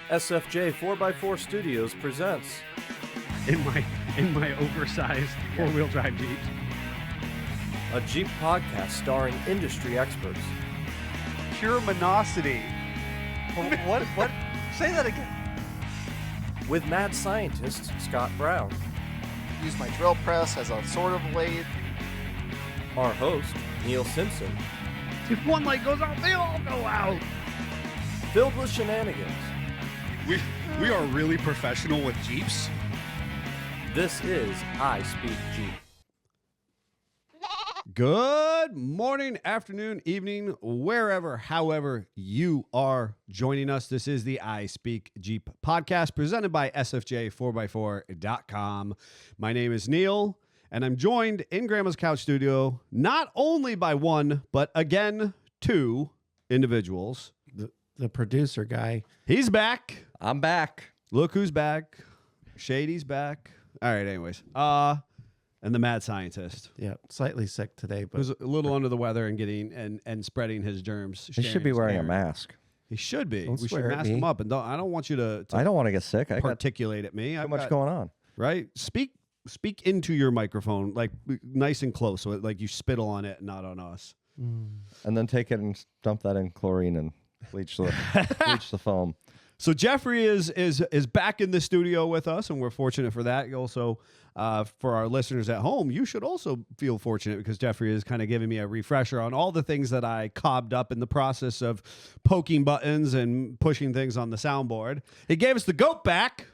SFJ 4x4 Studios presents in my oversized four-wheel drive Jeep. a Jeep podcast starring industry experts. Pure monosity. What? Say that again. With mad scientist Scott Brown, Use my drill press as a sort of lathe. our host Neil Simpson, If one light goes out, they all go out. filled with shenanigans. We are really professional with Jeeps. This is I Speak Jeep. Good morning, afternoon, evening, wherever, however you are joining us. This is the I Speak Jeep podcast presented by SFJ4x4.com. My name is Neil, and I'm joined in Grandma's Couch Studio not only by one, but again, two individuals. The producer guy. He's back. I'm back. Look who's back. Shady's back. All right, anyways. And the mad scientist. Yeah, slightly sick today, but Who's a little under the weather and getting and spreading his germs. He should be wearing a mask. He should be. Don't We should swear at mask me. him up, and I don't want you to I don't want to get sick. I got particulate at me. too much going on. Right? Speak into your microphone, like nice and close, so like you spittle on it, not on us. And then take it and dump that in chlorine and bleach the foam. So Jeffrey is back in the studio with us, and we're fortunate for that. Also, for our listeners at home, you should also feel fortunate because Jeffrey is kind of giving me a refresher on all the things that I cobbed up in the process of poking buttons and pushing things on the soundboard. He gave us the goat back.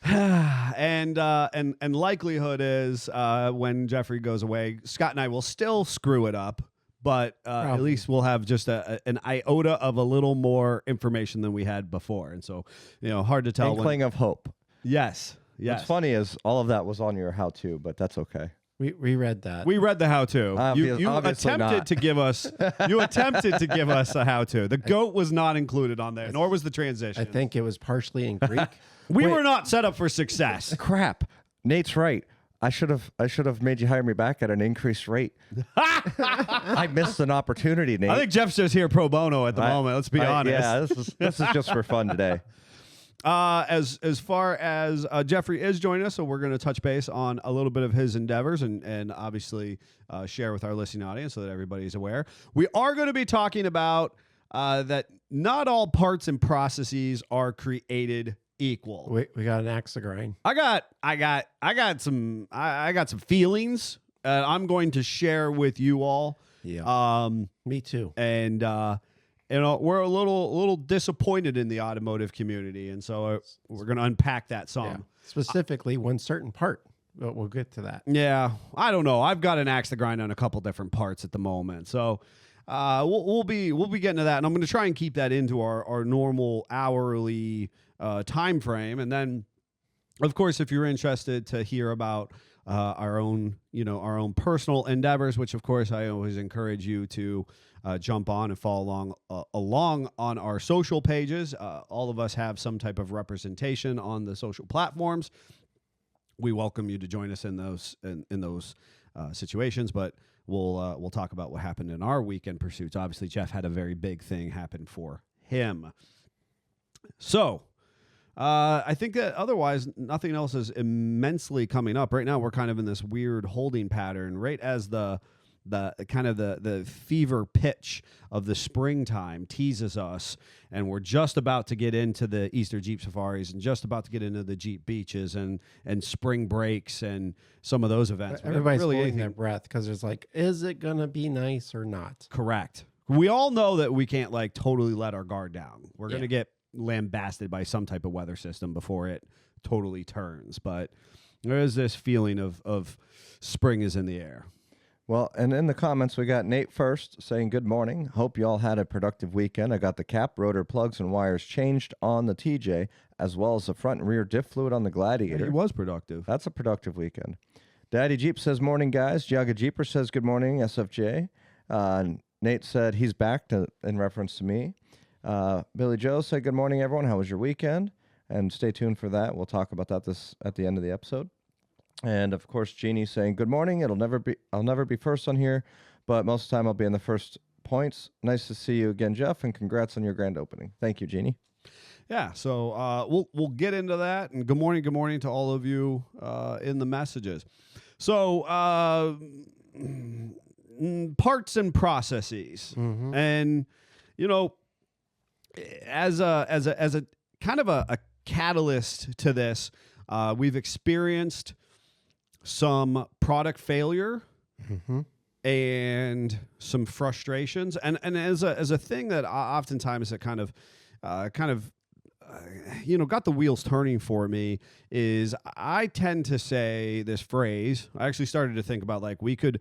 and likelihood is when Jeffrey goes away, Scott and I will still screw it up. But at least we'll have just an iota of a little more information than we had before. And so, hard to tell. Inkling of hope. Yes. What's funny is all of that was on your how-to, but that's okay. we read that. We read the how-to. You Obviously attempted not. to give us. You attempted to give us a how-to. The goat was not included on there, nor was the transition. I think it was partially in Greek. we were not set up for success. Crap. Nate's right. I should have made you hire me back at an increased rate. I missed an opportunity, Nate. I think Jeff's just here pro bono at the moment. Let's be honest. Yeah, this is just for fun today. As far as Jeffrey is joining us, so we're going to touch base on a little bit of his endeavors and obviously share with our listening audience so that everybody's aware. We are going to be talking about that not all parts and processes are created equal. We got an axe to grind. I got some feelings I'm going to share with you all. Yeah. Me too. And we're a little disappointed in the automotive community, and so we're going to unpack that some. Yeah. Specifically, one certain part. But we'll get to that. Yeah, I don't know. I've got an axe to grind on a couple different parts at the moment, so we'll be getting to that, and I'm going to try and keep that into our normal hourly time frame, and then, of course, if you're interested to hear about our own personal endeavors, which of course I always encourage you to jump on and follow along on our social pages. All of us have some type of representation on the social platforms. We welcome you to join us in those situations, but we'll talk about what happened in our weekend pursuits. Obviously, Jeff had a very big thing happen for him. So I think that otherwise nothing else is immensely coming up. Right now we're kind of in this weird holding pattern, right as the kind of the fever pitch of the springtime teases us, and we're just about to get into the Easter Jeep safaris and just about to get into the Jeep beaches and spring breaks and some of those events. Everybody's holding their breath because there's like, is it going to be nice or not? Correct. We all know that we can't totally let our guard down. We're going to get lambasted by some type of weather system before it totally turns, but there is this feeling of spring is in the air. Well, and in the comments, we got Nate first saying, good morning. Hope you all had a productive weekend. I got the cap, rotor plugs, and wires changed on the TJ, as well as the front and rear diff fluid on the Gladiator. It was productive. That's a productive weekend. Daddy Jeep says, morning, guys. Jaga Jeeper says, good morning, SFJ. Nate said he's back in reference to me. Billy Joe said, good morning, everyone. How was your weekend? And stay tuned for that. We'll talk about that at the end of the episode. And of course, Jeannie saying, good morning. I'll never be first on here, but most of the time I'll be in the first points. Nice to see you again, Jeff, and congrats on your grand opening. Thank you, Jeannie. Yeah, so we'll get into that. And good morning to all of you in the messages. So parts and processes, and as a kind of a catalyst to this, we've experienced some product failure and some frustrations, and as a thing that oftentimes it kind of got the wheels turning for me is I tend to say this phrase. I actually started to think about like we could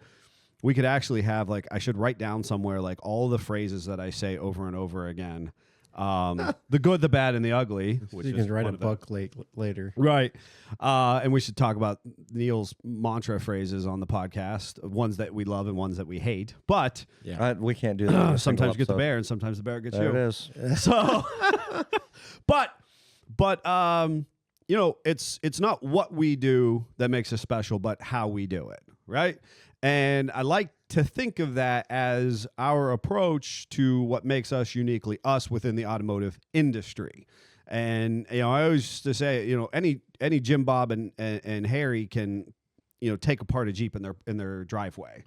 actually have like I should write down somewhere like all the phrases that I say over and over again. The good, the bad, and the ugly. Which you is can write a one of book later. Right. And we should talk about Neil's mantra phrases on the podcast, ones that we love and ones that we hate. But We can't do that. sometimes you get the bear and sometimes the bear gets There you. it is. So, but it's not what we do that makes us special, but how we do it, right? And I like to think of that as our approach to what makes us uniquely us within the automotive industry. And I always used to say, any Jim Bob and Harry can, take apart a Jeep in their driveway.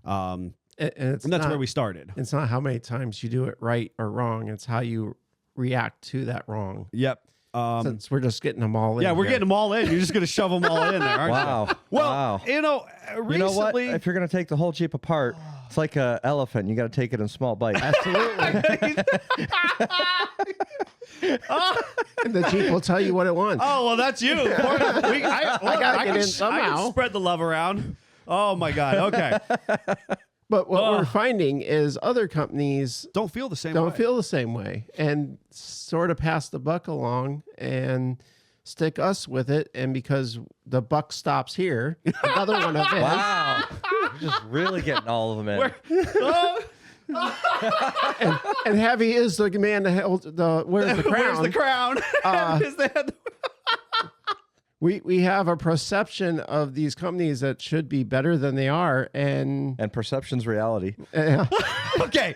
And that's where we started. It's not how many times you do it right or wrong. It's how you react to that wrong. Yep. Since we're just getting them all in. Yeah, we're here. getting them all in. You're just going to shove them all in there, aren't Wow. you? Well, Wow. recently... You know what? If you're going to take the whole Jeep apart, it's like an elephant. You got to take it in small bites. Absolutely. And the Jeep will tell you what it wants. Oh, well, that's you. I gotta get in I somehow. can spread the love around. Oh, my God. Okay. But what we're finding is other companies Don't feel the same don't way. feel the same way and sort of pass the buck along and stick us with it. And because the buck stops here, another one of it. Wow. You're just really getting all of them in. And Heavy is the man that held wears the crown. Where's the crown? Is that... We have a perception of these companies that should be better than they are, and perception's reality. Okay.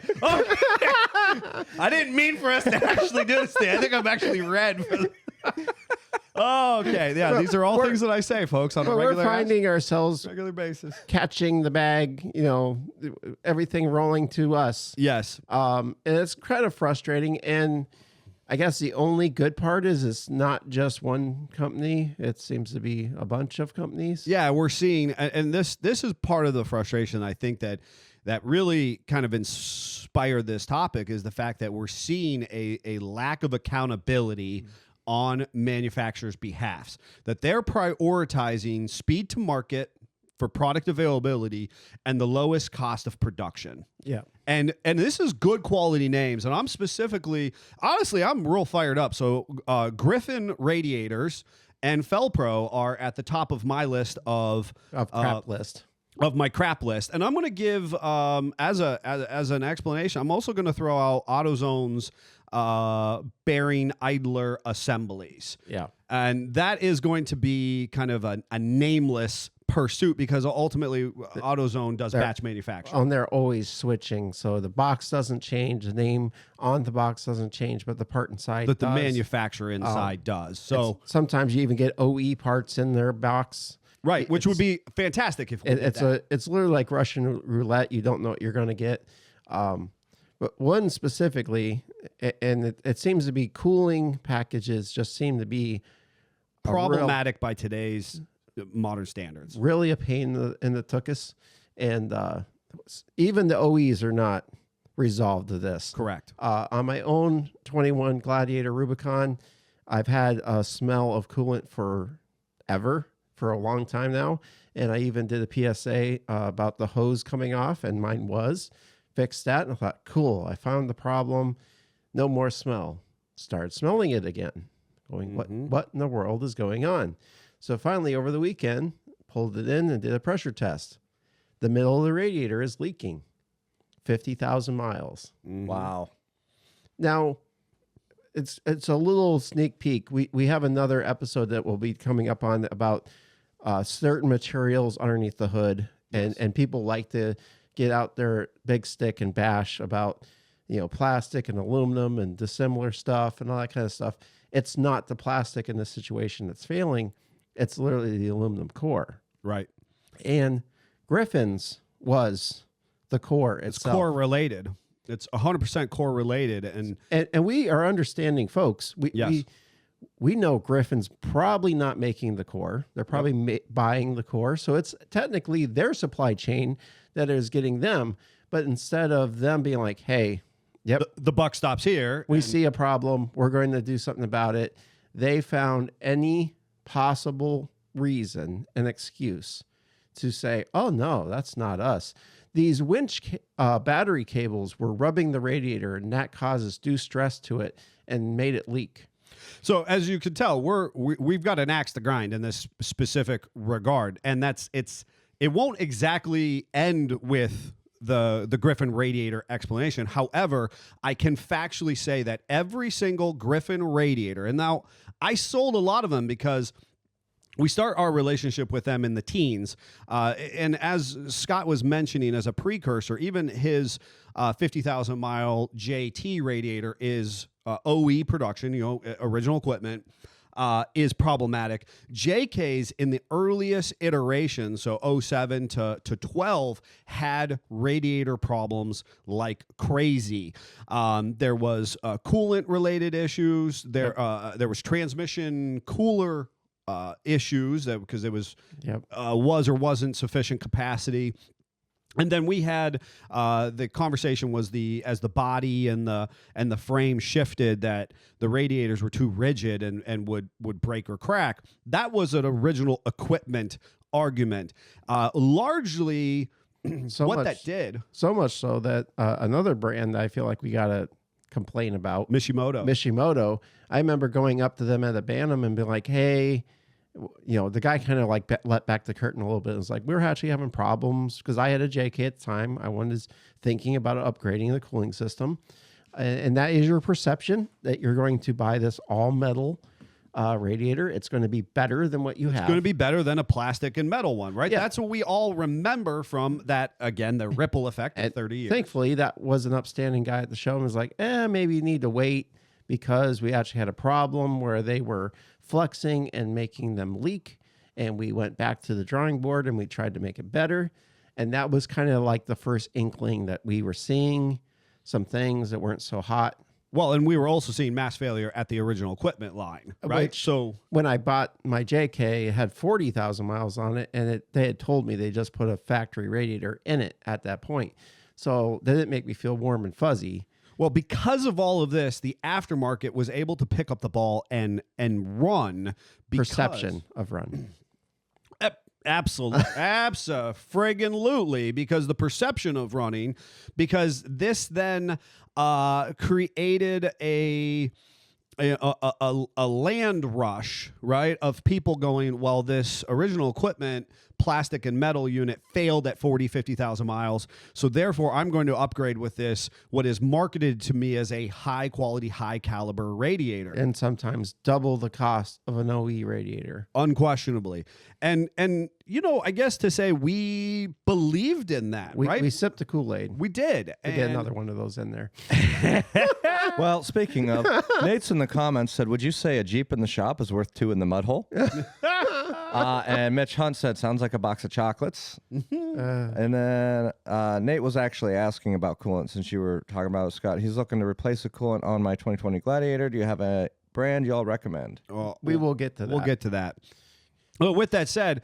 I didn't mean for us to actually do this thing. I think I'm actually red. Okay. Yeah, these are all things that I say, folks, on a regular we're finding ourselves regular basis. catching the bag, everything rolling to us. Yes. And it's kind of frustrating. And I guess the only good part is it's not just one company. It seems to be a bunch of companies. Yeah, we're seeing, and this is part of the frustration. I think that really kind of inspired this topic is the fact that we're seeing a lack of accountability on manufacturers' behalfs, that they're prioritizing speed to market for product availability and the lowest cost of production. Yeah. And this is good quality names. And I'm specifically, honestly, I'm real fired up. So Griffin Radiators and Felpro are at the top of my list of Crap list. Of my crap list. And I'm going to give, as an explanation, I'm also going to throw out AutoZone's bearing idler assemblies. Yeah. And that is going to be kind of a nameless pursuit because ultimately AutoZone does batch manufacturing. And they're always switching. So the box doesn't change. The name on the box doesn't change, but the part inside But the does. manufacturer inside does. So sometimes you even get OE parts in their box. right, which would be fantastic if we did that. It's literally like Russian roulette. You don't know what you're going to get. But one specifically, and it seems to be cooling packages just seem to be problematic by today's modern standards. Really a pain in the tuchus. And even the OEs are not resolved to this. Correct. On my own 21 Gladiator Rubicon, I've had a smell of coolant for a long time now. And I even did a PSA about the hose coming off, and mine was. Fixed that, and I thought, cool, I found the problem. No more smell. Started smelling it again. Going, what in the world is going on? So finally, over the weekend, pulled it in and did a pressure test. The middle of the radiator is leaking. 50,000 miles. Wow. Now, it's a little sneak peek. We have another episode that will be coming up on about certain materials underneath the hood, and people like to get out their big stick and bash about, plastic and aluminum and dissimilar stuff and all that kind of stuff. It's not the plastic in this situation that's failing. It's literally the aluminum core. Right. And Griffin's was the core itself. It's core related. It's 100% core related. And we are understanding folks. We know Griffin's probably not making the core. They're probably buying the core. So it's technically their supply chain that is getting them. But instead of them being like, hey, the buck stops here. We see a problem. We're going to do something about it. They found any possible reason, an excuse to say, oh, no, that's not us. These winch battery cables were rubbing the radiator, and that causes due stress to it and made it leak. So as you can tell, we've got an axe to grind in this specific regard, and it won't exactly end with the Griffin radiator explanation. However, I can factually say that every single Griffin radiator, and now I sold a lot of them because we start our relationship with them in the teens. And as Scott was mentioning as a precursor, even his 50,000 mile JT radiator is OE production, original equipment, is problematic. JK's in the earliest iteration, so 07 to 12, had radiator problems like crazy. There was coolant related issues. There was transmission cooler issues because there was or wasn't sufficient capacity. And then we had the conversation was as the body and the frame shifted, that the radiators were too rigid and would break or crack. That was an original equipment argument. Largely, that did. So much so that another brand that I feel like we got to complain about, Mishimoto. I remember going up to them at a Bantam and being like, hey, the guy kind of like let back the curtain a little bit. It was like, we were actually having problems because I had a JK at the time. I was thinking about upgrading the cooling system. And that is your perception that you're going to buy this all metal radiator. It's going to be better than what you have. It's going to be better than a plastic and metal one, right? Yeah. That's what we all remember from that, again, the ripple effect of 30 years. Thankfully, that was an upstanding guy at the show and was like, maybe you need to wait because we actually had a problem where they were flexing and making them leak. And we went back to the drawing board and we tried to make it better. And that was kind of like the first inkling that we were seeing some things that weren't so hot. Well, and we were also seeing mass failure at the original equipment line, right? So when I bought my JK, it had 40,000 miles on it, and they had told me they just put a factory radiator in it at that point. So that didn't make me feel warm and fuzzy. Well, because of all of this, the aftermarket was able to pick up the ball and run. Perception of run. Absolutely. Abso-friggin-lutely, because the perception of running, because this then created a land rush, right, of people going, well, this original equipment, plastic and metal unit, failed at 50,000 miles. So therefore, I'm going to upgrade with this, what is marketed to me as a high quality, high caliber radiator. And sometimes double the cost of an OE radiator. Unquestionably. And I guess to say we believed in that, right? We sipped the Kool-Aid. We did. I get another one of those in there. Well, speaking of, Nate's in the comments said, would you say a Jeep in the shop is worth 2 in the mud hole? And Mitch Hunt said, sounds like a box of chocolates. And then Nate was actually asking about coolant since you were talking about it, Scott. He's looking to replace the coolant on my 2020 Gladiator. Do you have a brand y'all recommend? Well, we will get to that. We'll get to that. Well, with that said,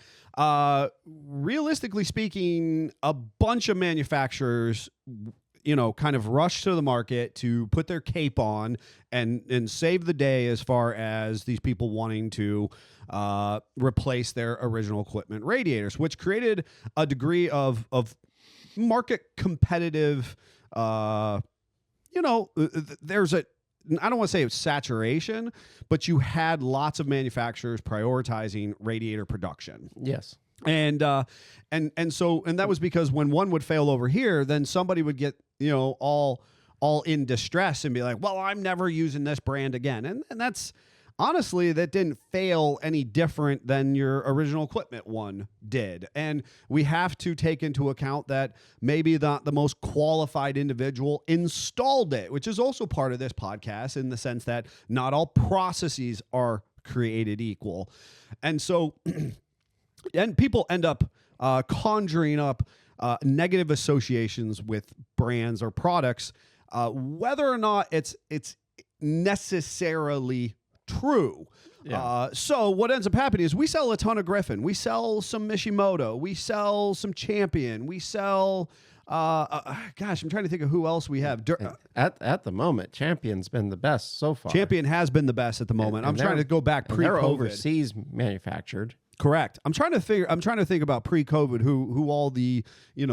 realistically speaking, a bunch of manufacturers, kind of rush to the market to put their cape on and save the day as far as these people wanting to replace their original equipment radiators, which created a degree of market competitive, there's I don't want to say it's saturation, but you had lots of manufacturers prioritizing radiator production. Yes. And that was because when one would fail over here, then somebody would get, all in distress and be like, well, I'm never using this brand again. And that's honestly, that didn't fail any different than your original equipment one did. And we have to take into account that maybe not the most qualified individual installed it, which is also part of this podcast in the sense that not all processes are created equal. And so, and people end up conjuring up negative associations with brands or products, whether or not it's necessarily true. Yeah. So what ends up happening is we sell a ton of Griffin. We sell some Mishimoto. We sell some Champion. We sell, gosh, I'm trying to think of who else we have. At the moment, Champion's been the best so far. Champion has been the best at the moment. I'm trying to go back and they're pre-COVID. overseas manufactured. Correct. I'm trying to think about pre-COVID who all the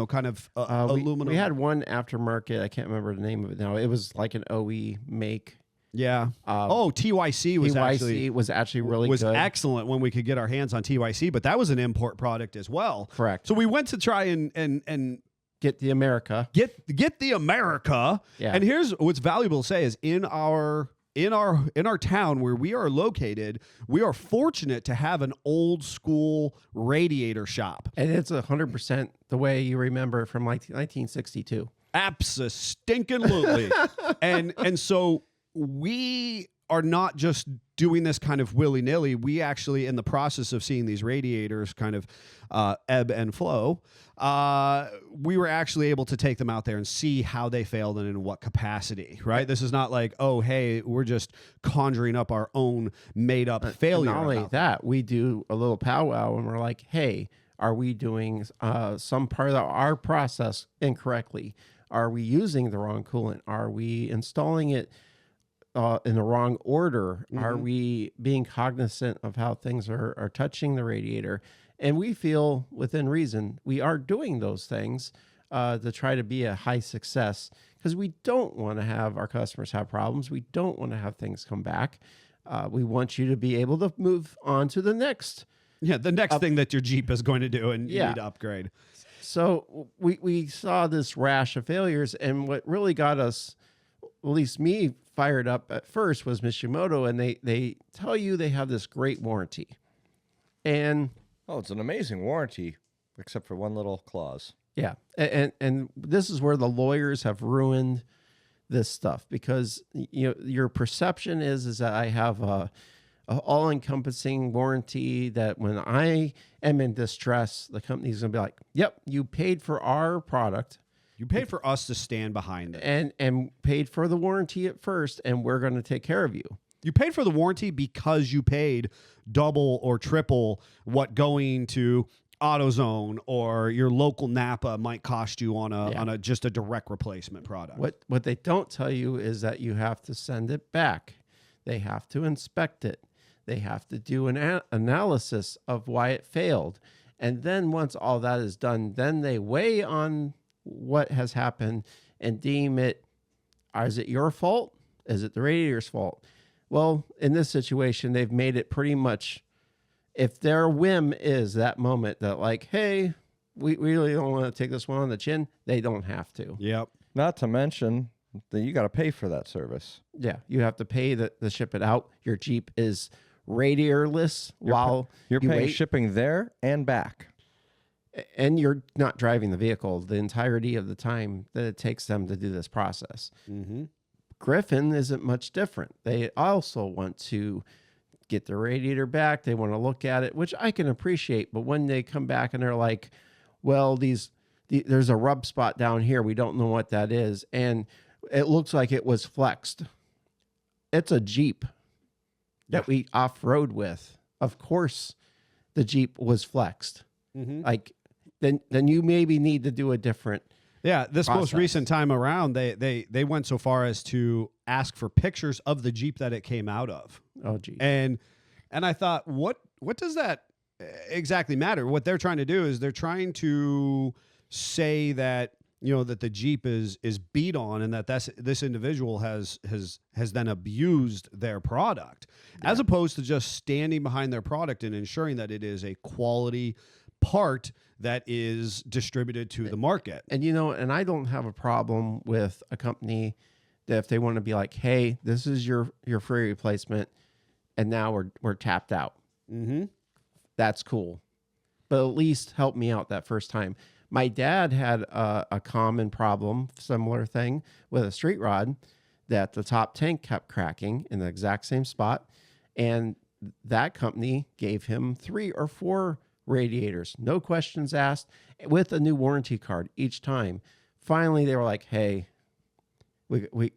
kind of aluminum. We had one aftermarket. I can't remember the name of it now. It was like an OE make. Yeah. TYC was actually really good. Excellent when we could get our hands on TYC, but that was an import product as well. Correct. So we went to try and get the America. Get the America. Yeah. And here's what's valuable to say is in our town where we are located, we are fortunate to have an old school radiator shop. And it's 100% the way you remember it from like 1962. Abso-stinkin-lutely. and so we are not just doing this kind of willy-nilly. We actually, in the process of seeing these radiators kind of ebb and flow, we were actually able to take them out there and see how they failed and in what capacity, right? This is not like, oh, hey, we're just conjuring up our own made-up failure. Not only that, we do a little powwow and we're like, hey, are we doing some part of our process incorrectly? Are we using the wrong coolant? Are we installing it in the wrong order? Mm-hmm. Are we being cognizant of how things are touching the radiator? And we feel within reason we are doing those things to try to be a high success because we don't want to have our customers have problems. We don't want to have things come back. We want you to be able to move on to the next. Yeah, the next thing that your Jeep is going to do and you need to upgrade. So we saw this rash of failures, and what really got us, at least me, fired up at first was Mishimoto, and they tell you they have this great warranty. And it's an amazing warranty, except for one little clause. yeah, and this is where the lawyers have ruined this stuff because your perception is that I have a all-encompassing warranty that when I am in distress, the company's gonna be like, "Yep, you paid for our product." You paid for us to stand behind it. And paid for the warranty at first, and we're going to take care of you. You paid for the warranty because you paid double or triple what going to AutoZone or your local Napa might cost you on a just a direct replacement product. What they don't tell you is that you have to send it back. They have to inspect it. They have to do an analysis of why it failed. And then once all that is done, then they weigh on what has happened and deem it, is it your fault? Is it the radiator's fault? Well, in this situation, they've made it pretty much, if their whim is that moment that like, hey, we really don't want to take this one on the chin, they don't have to. Yep. Not to mention that you got to pay for that service. Yeah, you have to pay to ship it out. Your Jeep is radiatorless while you're you paying wait. shipping there and back. And you're not driving the vehicle the entirety of the time that it takes them to do this process. Mm-hmm. Griffin isn't much different. They also want to get the radiator back. They want to look at it, which I can appreciate. But when they come back and they're like, well, there's a rub spot down here. We don't know what that is. And it looks like it was flexed. It's a Jeep that we off-road with. Of course, the Jeep was flexed. Mm-hmm. Like, then you maybe need to do a different. Yeah, this most process. recent time around, they went so far as to ask for pictures of the Jeep that it came out of. Oh, geez. And I thought, what does that exactly matter? What they're trying to do is they're trying to say that that the Jeep is beat on and that this individual has then abused their product, as opposed to just standing behind their product and ensuring that it is a quality part that is distributed to the market. And and I don't have a problem with a company that if they want to be like, hey, this is your free replacement, and now we're tapped out. Mm-hmm. That's cool, but at least help me out that first time. My dad had a common problem, similar thing with a street rod, that the top tank kept cracking in the exact same spot, and that company gave him 3 or 4 radiators, no questions asked, with a new warranty card each time. Finally, they were like, "Hey, we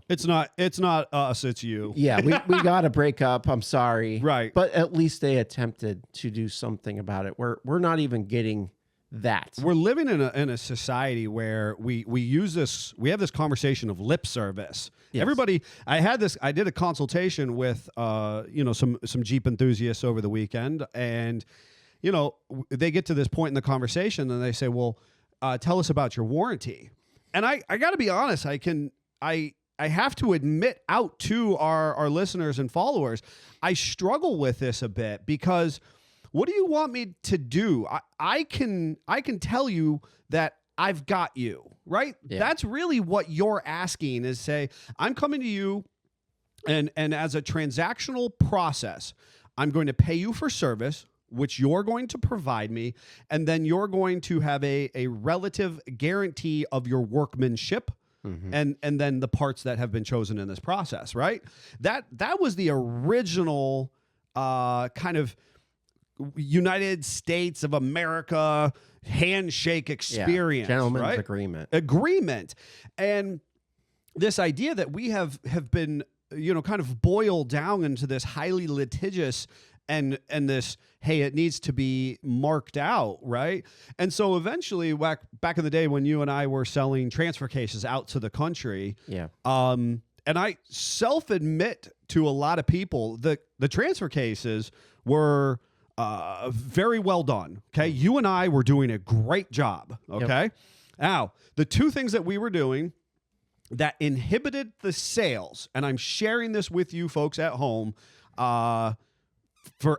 It's not us, it's you. yeah, we got to break up. I'm sorry." Right. But at least they attempted to do something about it. We're not even getting that. We're living in a society where we have this conversation of lip service. Yes. Everybody, I did a consultation with some Jeep enthusiasts over the weekend, and they get to this point in the conversation and they say, "Well, tell us about your warranty." And I got to be honest, I have to admit out to our listeners and followers, I struggle with this a bit, because what do you want me to do? I can tell you that I've got you, right? Yeah. That's really what you're asking, is say, I'm coming to you and as a transactional process, I'm going to pay you for service, which you're going to provide me, and then you're going to have a relative guarantee of your workmanship. Mm-hmm. And then the parts that have been chosen in this process, right? That was the original kind of United States of America handshake experience, gentleman's right? agreement. And this idea that we have been, kind of boiled down into this highly litigious and this, hey, it needs to be marked out, right? And so eventually, back in the day when you and I were selling transfer cases out to the country, and I self-admit to a lot of people that the transfer cases were very well done. Okay. You and I were doing a great job. Okay. Yep. Now, the two things that we were doing that inhibited the sales, and I'm sharing this with you folks at home,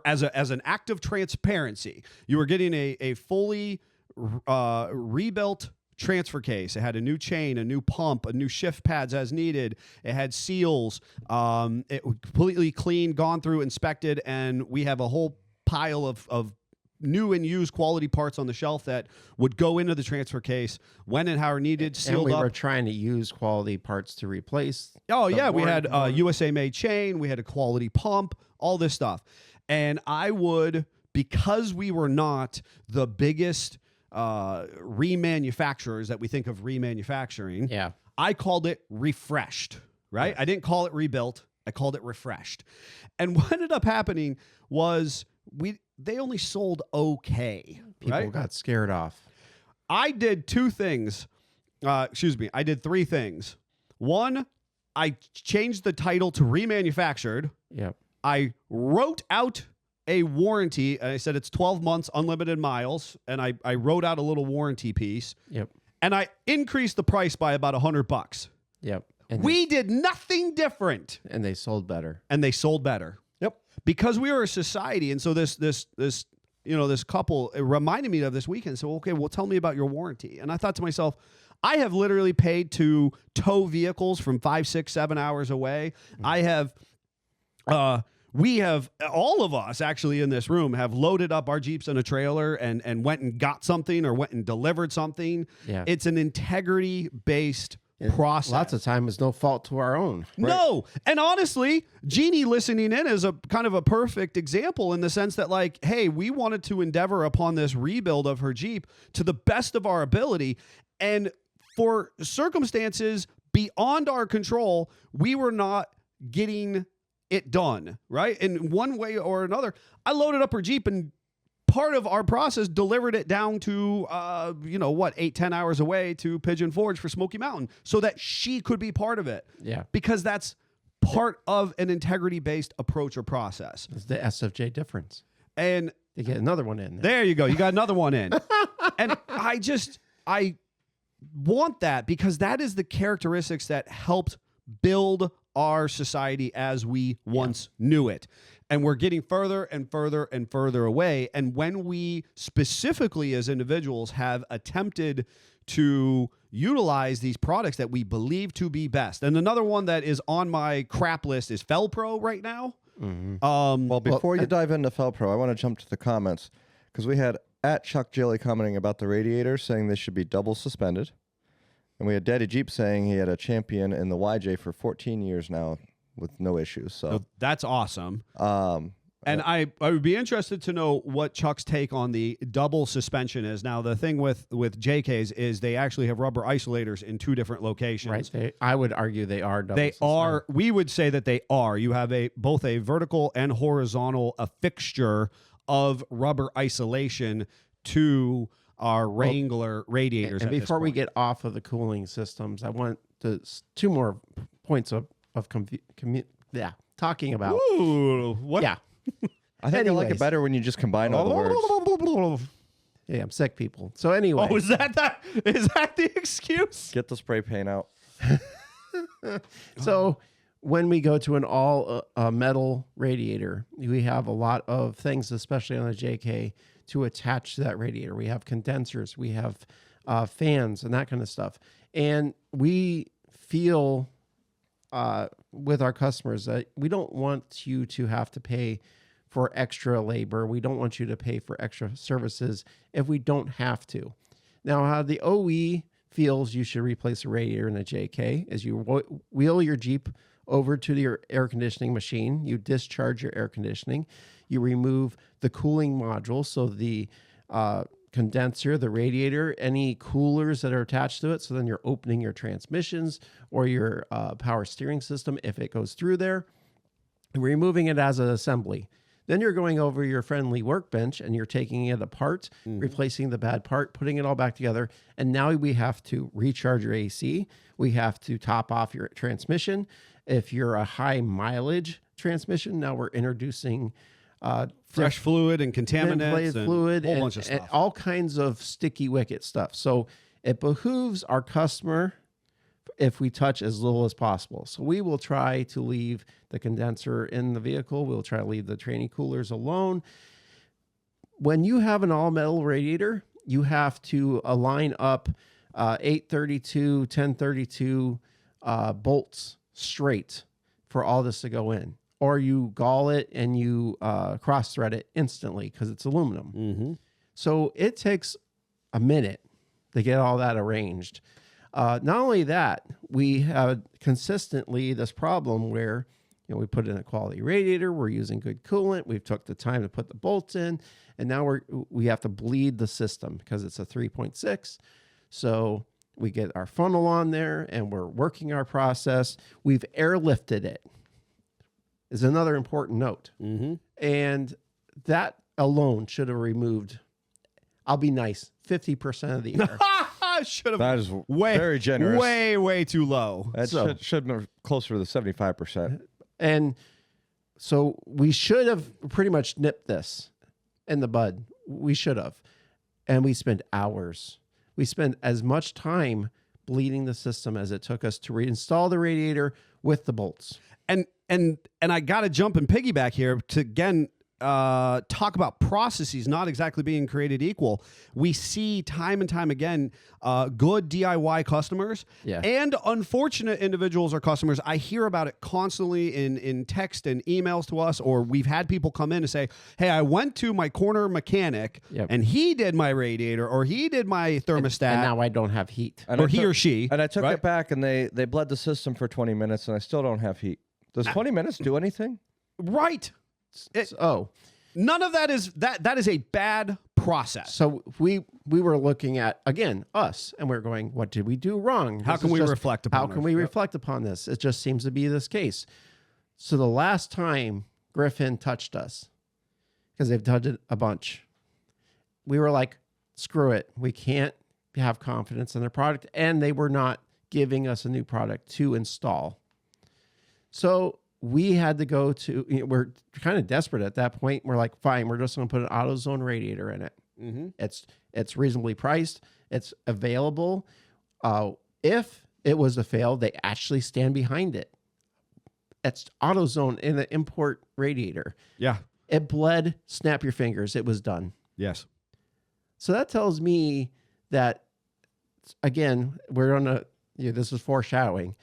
as an act of transparency, you were getting a fully rebuilt transfer case. It had a new chain, a new pump, a new shift pads as needed. It had seals. It was completely clean, gone through, inspected, and we have a whole pile of new and used quality parts on the shelf that would go into the transfer case when and how needed, sealed and up. We were trying to use quality parts to replace. Oh, yeah. We had a USA-made chain. We had a quality pump, all this stuff. And I would, because we were not the biggest remanufacturers that we think of remanufacturing, I called it refreshed, right? Yeah. I didn't call it rebuilt. I called it refreshed. And what ended up happening was they only sold okay. People got scared off. I did two things. I did three things. One, I changed the title to remanufactured. Yep. I wrote out a warranty, and I said it's 12 months, unlimited miles, and I wrote out a little warranty piece. Yep. And I increased the price by about $100. Yep. And we did nothing different. And they sold better. Yep. Because we were a society, and so this couple, it reminded me of this weekend. So, okay, well, tell me about your warranty. And I thought to myself, I have literally paid to tow vehicles from 5, 6, 7 hours away. Mm-hmm. I have, we have, all of us actually in this room have loaded up our Jeeps in a trailer and went and got something or went and delivered something. Yeah. It's an integrity-based process. Lots of time is no fault to our own. Right? No. And honestly, Jeannie listening in is a kind of a perfect example in the sense that, like, hey, we wanted to endeavor upon this rebuild of her Jeep to the best of our ability. And for circumstances beyond our control, we were not getting it done, right? In one way or another, I loaded up her Jeep and part of our process delivered it down to, 8-10 hours away to Pigeon Forge for Smoky Mountain so that she could be part of it. Yeah. Because that's part of an integrity-based approach or process. It's the SFJ difference. And they get another one in. There you go. You got another one in. And I want that because that is the characteristics that helped build our society as we once knew it. And we're getting further and further and further away. And when we specifically as individuals have attempted to utilize these products that we believe to be best. And another one that is on my crap list is Felpro right now. Well, before you dive into Felpro, I want to jump to the comments because we had at Chuck Jilly commenting about the radiator, saying they should be double suspended. And we had Daddy Jeep saying he had a Champion in the YJ for 14 years now with no issues. So that's awesome. And I would be interested to know what Chuck's take on the double suspension is. Now, the thing with JKs is they actually have rubber isolators in 2 different locations. Right. I would argue they are double. They are. We would say that they are. You have both a vertical and horizontal fixture of rubber isolation to our Wrangler radiators. And before we get off of the cooling systems, I want 2 more points of talking about. Ooh, what? Yeah. I think I like it better when you just combine all the words. Yeah, I'm sick, people. So anyway. Oh, is that the excuse? Get the spray paint out. So when we go to an all metal radiator, we have a lot of things, especially on the JK, to attach to that radiator. We have condensers, we have fans, and that kind of stuff. And we feel with our customers that we don't want you to have to pay for extra labor. We don't want you to pay for extra services if we don't have to. Now, how the OE feels you should replace a radiator in a JK is you wheel your Jeep over to your air conditioning machine. You discharge your air conditioning. You remove the cooling module, so the condenser, the radiator, any coolers that are attached to it. So then you're opening your transmissions or your power steering system if it goes through there, and removing it as an assembly. Then you're going over your friendly workbench and you're taking it apart, replacing the bad part, putting it all back together. And now we have to recharge your AC. We have to top off your transmission. If you're a high mileage transmission, now we're introducing fresh fluid and contaminants and fluid a whole bunch of stuff. And all kinds of sticky wicket stuff. So it behooves our customer if we touch as little as possible. So we will try to leave the condenser in the vehicle. We'll try to leave the tranny coolers alone. When you have an all metal radiator, you have to line up 832, 1032 bolts straight for all this to go in. Or you gall it and you cross thread it instantly because it's aluminum. So it takes a minute to get all that arranged. Not only that, we have consistently this problem where we put in a quality radiator, we're using good coolant, we've took the time to put the bolts in, and now we have to bleed the system because it's a 3.6. So we get our funnel on there and we're working our process. We've airlifted it. Is another important note. And that alone should have removed, I'll be nice, 50% of the air. Should have. That is very generous. Way too low. That should have been closer to the 75%. And so we should have pretty much nipped this in the bud. We should have. And we spent hours. We spent as much time bleeding the system as it took us to reinstall the radiator with the bolts. And I got to jump and piggyback here to again talk about processes not exactly being created equal. We see time and time again good DIY customers and unfortunate individuals or customers. I hear about it constantly in text and emails to us, or we've had people come in and say, hey, I went to my corner mechanic and he did my radiator or he did my thermostat. And now I don't have heat. Or he or she. And I took it back and they bled the system for 20 minutes and I still don't have heat. Does 20 minutes do anything? Right. None of that is that is a bad process. So we were looking at, again, us, and we're going, what did we do wrong? How can we reflect upon reflect upon this? It just seems to be this case. So the last time Griffin touched us, because they've touched it a bunch, we were like, screw it. We can't have confidence in their product, and they were not giving us a new product to install. So we had to go to, we're kind of desperate at that point. We're like, fine, we're just going to put an AutoZone radiator in it. It's reasonably priced. It's available. If it was a fail, they actually stand behind it. It's AutoZone in an import radiator. Yeah. It bled, snap your fingers. It was done. Yes. So that tells me that, again, we're on a, this is foreshadowing.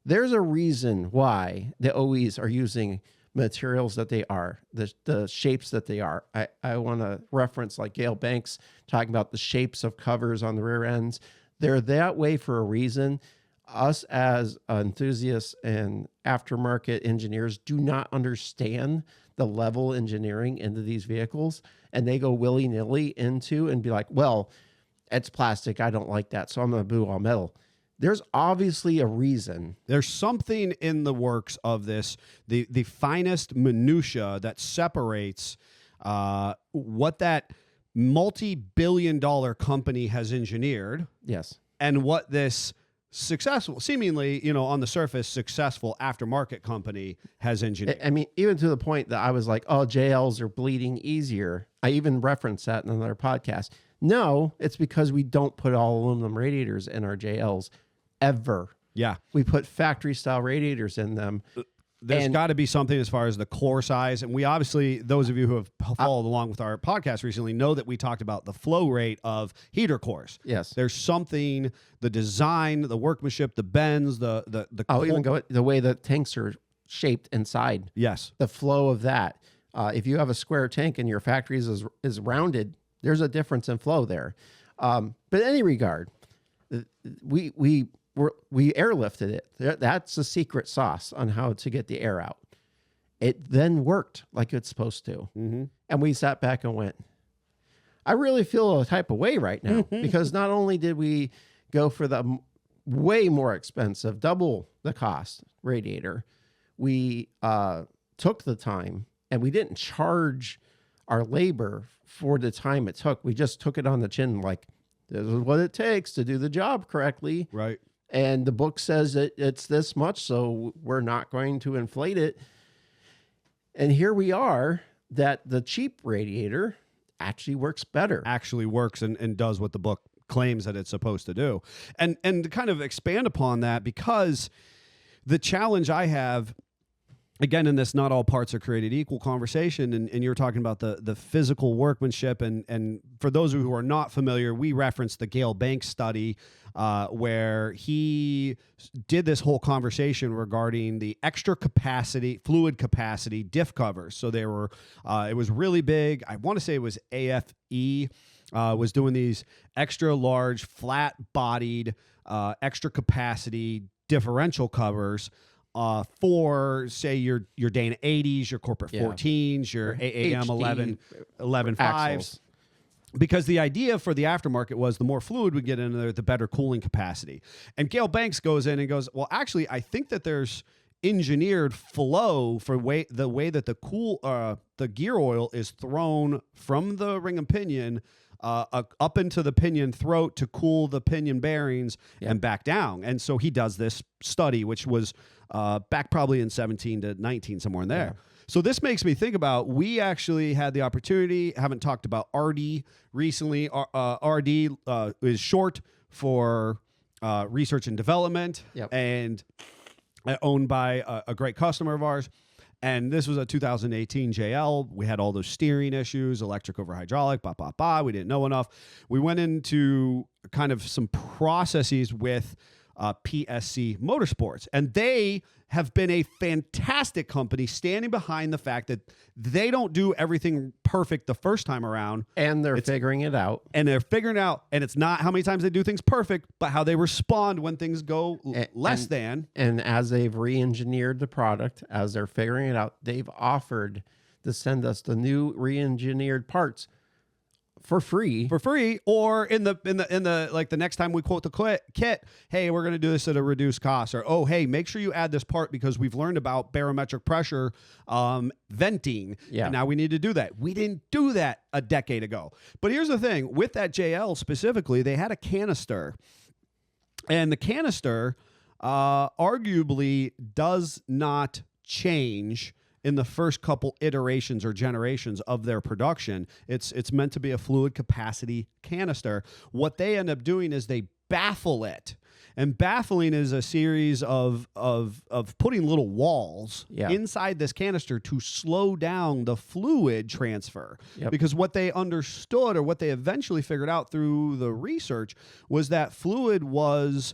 There's a reason why the OEs are using materials that they are, the shapes that they are. I want to reference like Gale Banks talking about the shapes of covers on the rear ends. They're that way for a reason. Us as enthusiasts and aftermarket engineers do not understand the level engineering into these vehicles, and they go willy-nilly into and be like, well, it's plastic, I don't like that, so I'm going to do all metal. There's obviously a reason. There's something in the works of this, the finest minutia that separates what that multi-billion-dollar company has engineered, Yes. and what this successful, seemingly, on the surface, successful aftermarket company has engineered. I mean, even to the point that I was like, oh, JLs are bleeding easier. I even referenced that in another podcast. No, it's because we don't put all aluminum radiators in our JLs ever. Yeah. We put factory style radiators in them. There's got to be something as far as the core size. And we obviously, those of you who have followed along with our podcast recently know that we talked about the flow rate of heater cores. Yes. There's something, the design, the workmanship, the bends, the I'll even go the way the tanks are shaped inside. Yes. The flow of that. If you have a square tank and your factory is rounded, there's a difference in flow there. But in any regard, we airlifted it. That's the secret sauce on how to get the air out. It then worked like it's supposed to. Mm-hmm. And we sat back and went, I really feel a type of way right now because not only did we go for the way more expensive, double the cost radiator, we took the time and we didn't charge our labor for the time it took. We just took it on the chin like, this is what it takes to do the job correctly. Right. And the book says that it's this much, so we're not going to inflate it. And here we are, that the cheap radiator actually works better. Actually works and does what the book claims that it's supposed to do. And to kind of expand upon that, because the challenge I have, again, in this not all parts are created equal conversation, and you're talking about the physical workmanship, and for those of you who are not familiar, we referenced the Gale Banks study where he did this whole conversation regarding the extra capacity, fluid capacity diff covers. So they were, it was really big. I want to say it was AFE, was doing these extra large, flat-bodied, extra capacity differential covers for, say, your Dana 80s, your Corporate 14s, your AAM 11 5s. Because the idea for the aftermarket was the more fluid we get in there, the better cooling capacity. And Gale Banks goes in and goes, well, actually, I think that there's engineered flow for the way that the gear oil is thrown from the ring and pinion up into the pinion throat to cool the pinion bearings and back down. And so he does this study, which was back probably in 17 to 19, somewhere in there. Yeah. So this makes me think about, we actually had the opportunity, haven't talked about RD recently. RD is short for research and development, and owned by a great customer of ours. And this was a 2018 JL. We had all those steering issues, electric over hydraulic, we didn't know enough. We went into kind of some processes with PSC Motorsports, and they have been a fantastic company standing behind the fact that they don't do everything perfect the first time around. And they're figuring it out. And they're figuring out, and it's not how many times they do things perfect, but how they respond when things go less than. And as they've re-engineered the product, as they're figuring it out, they've offered to send us the new re-engineered parts for free, or in the like the next time we quote the kit, hey, we're going to do this at a reduced cost, or oh, hey, make sure you add this part because we've learned about barometric pressure venting, and now we need to do that. We didn't do that a decade ago. But here's the thing, with that JL specifically, they had a canister, and the canister arguably does not change in the first couple iterations or generations of their production. It's meant to be a fluid capacity canister. What they end up doing is they baffle it. And baffling is a series of putting little walls inside this canister to slow down the fluid transfer. Because what they understood, or what they eventually figured out through the research, was that fluid was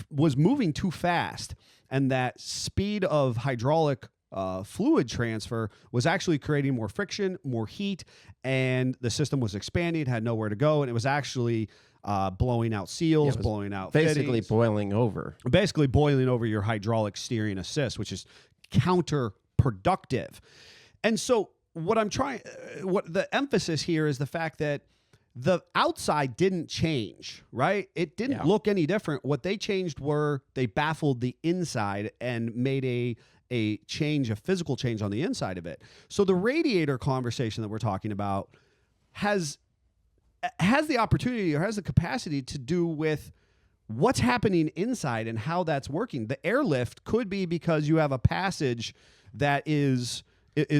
moving too fast, and that speed of hydraulic fluid transfer was actually creating more friction, more heat, and the system was expanding, had nowhere to go, and it was actually blowing out seals, it was blowing out basically fittings, boiling over. basically boiling over your hydraulic steering assist, which is counterproductive. And so what the emphasis here is the fact that the outside didn't change, right? It didn't look any different. What they changed were they baffled the inside and made a change, a physical change on the inside of it. So the radiator conversation that we're talking about has the opportunity or has the capacity to do with what's happening inside and how that's working. The airlift could be because you have a passage that is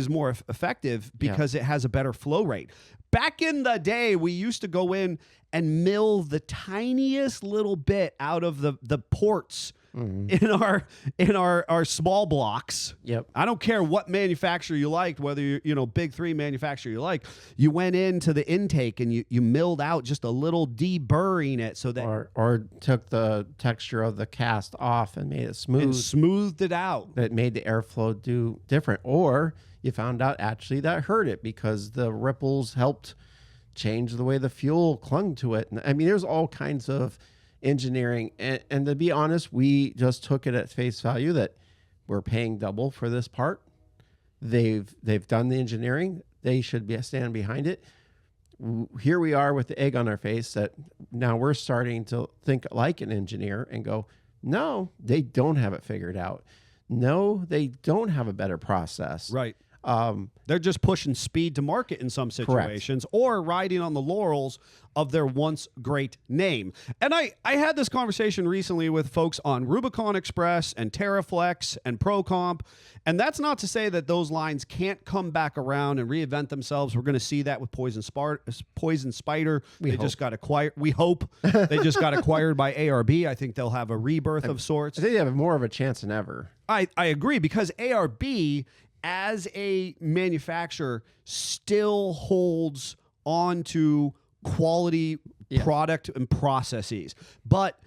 more effective because it has a better flow rate. Back in the day, we used to go in and mill the tiniest little bit out of the ports in our small blocks. Yep. I don't care what manufacturer you liked, whether you're big three manufacturer you like. You went into the intake and you milled out just a little deburring it so that Or took the texture of the cast off and made it smooth. and smoothed it out. That made the airflow do different. Or you found out actually that hurt it because the ripples helped change the way the fuel clung to it. And I mean, there's all kinds of engineering. And to be honest, we just took it at face value that we're paying double for this part. They've done the engineering. They should stand behind it. Here we are with the egg on our face that now we're starting to think like an engineer and go, no, they don't have it figured out. No, they don't have a better process. Right. They're just pushing speed to market in some situations or riding on the laurels of their once great name. And I had this conversation recently with folks on Rubicon Express and TerraFlex and ProComp. And that's not to say that those lines can't come back around and reinvent themselves. We're going to see that with Poison Spider. They just got acquired. We hope they just got acquired by ARB. I think they'll have a rebirth of sorts. I think they have more of a chance than ever. I agree because ARB as a manufacturer still holds on to quality product and processes, but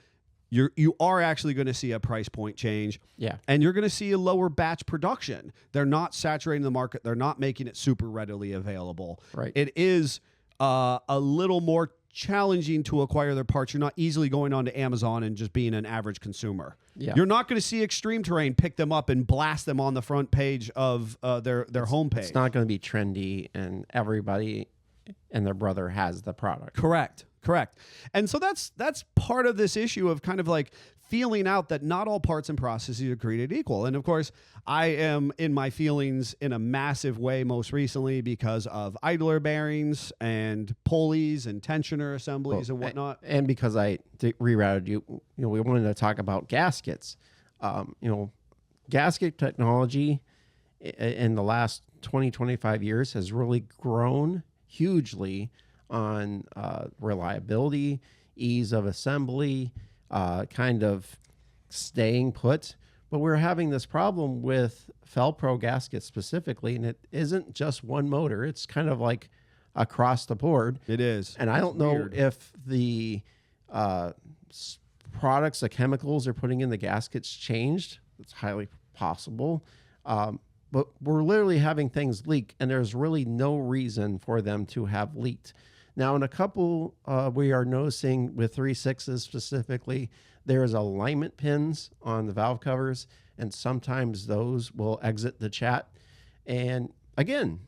you are actually going to see a price point change. Yeah. And you're going to see a lower batch production. They're not saturating the market. They're not making it super readily available. Right. It is a little more challenging to acquire their parts. You're not easily going onto Amazon and just being an average consumer. Yeah. You're not going to see Extreme Terrain pick them up and blast them on the front page of their homepage. It's not going to be trendy and everybody and their brother has the product. Correct. And so that's part of this issue of kind of like feeling out that not all parts and processes are created equal. And of course, I am in my feelings in a massive way most recently because of idler bearings and pulleys and tensioner assemblies and whatnot. And because I rerouted you, we wanted to talk about gaskets. Gasket technology in the last 20, 25 years has really grown hugely on reliability, ease of assembly, kind of staying put. But we're having this problem with Felpro gaskets specifically, and it isn't just one motor. It's kind of like across the board. It is. And I don't know if the products, the chemicals they're putting in the gaskets changed. It's highly possible. But we're literally having things leak, and there's really no reason for them to have leaked. Now, in a couple, we are noticing with 3.6s specifically, there's alignment pins on the valve covers, and sometimes those will exit the chat. And again,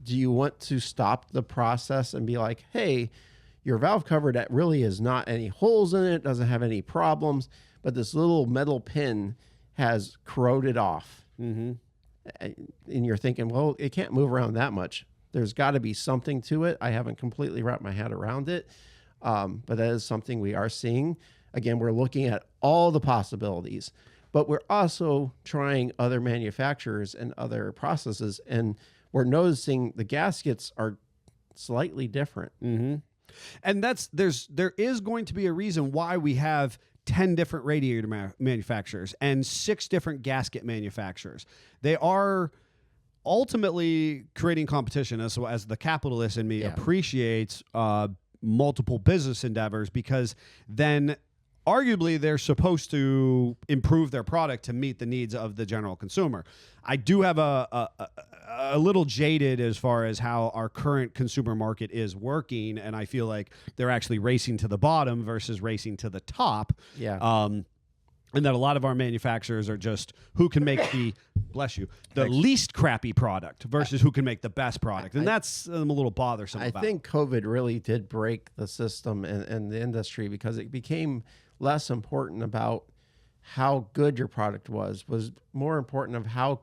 do you want to stop the process and be like, hey, your valve cover that really is not any holes in it, doesn't have any problems, but this little metal pin has corroded off. Mm-hmm. And you're thinking, well, it can't move around that much. There's got to be something to it. I haven't completely wrapped my head around it, but that is something we are seeing. Again, we're looking at all the possibilities, but we're also trying other manufacturers and other processes, and we're noticing the gaskets are slightly different. Mm-hmm. And there is going to be a reason why we have 10 different radiator manufacturers and 6 different gasket manufacturers. They are ultimately creating competition as the capitalist in me appreciates multiple business endeavors, because then arguably they're supposed to improve their product to meet the needs of the general consumer. I do have a little jaded as far as how our current consumer market is working, and I feel like they're actually racing to the bottom versus racing to the top. Yeah. And that a lot of our manufacturers are just who can make the the least crappy product versus who can make the best product, and that's I'm a little bothersome. I think COVID really did break the system and the industry, because it became less important about how good your product was more important of how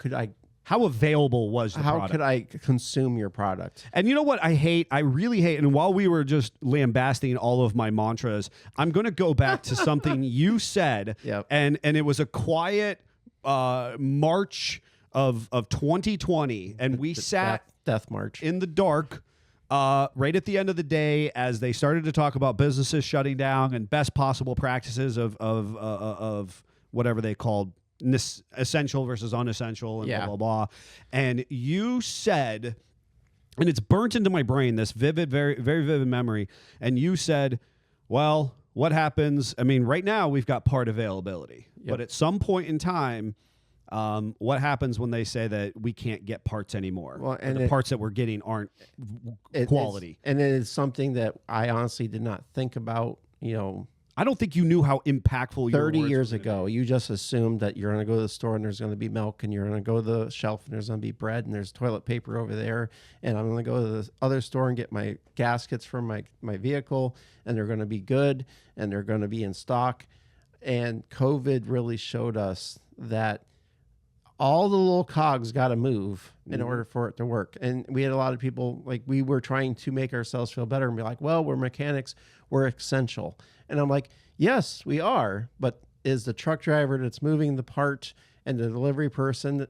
available was the product. could I consume your product. And you know what I really hate, and while we were just lambasting all of my mantras, I'm going to go back to something you said, Yep. and it was a quiet March of 2020, and we sat Death March in the dark right at the end of the day as they started to talk about businesses shutting down and best possible practices of whatever they called essential versus unessential and blah, blah, blah. And you said, and it's burnt into my brain, this very, very vivid memory. And you said, well, what happens? I mean, right now we've got part availability, but at some point in time, what happens when they say that we can't get parts anymore? Well, and the parts that we're getting aren't quality. And it is something that I honestly did not think about, I don't think you knew how impactful 30 your years ago. You just assumed that you're going to go to the store and there's going to be milk, and you're going to go to the shelf and there's going to be bread, and there's toilet paper over there, and I'm going to go to the other store and get my gaskets from my vehicle, and they're going to be good and they're going to be in stock. And COVID really showed us that all the little cogs got to move in order for it to work. And we had a lot of people, like, we were trying to make ourselves feel better and be like, well, we're mechanics, we're essential. And I'm like, yes, we are. But is the truck driver that's moving the part and the delivery person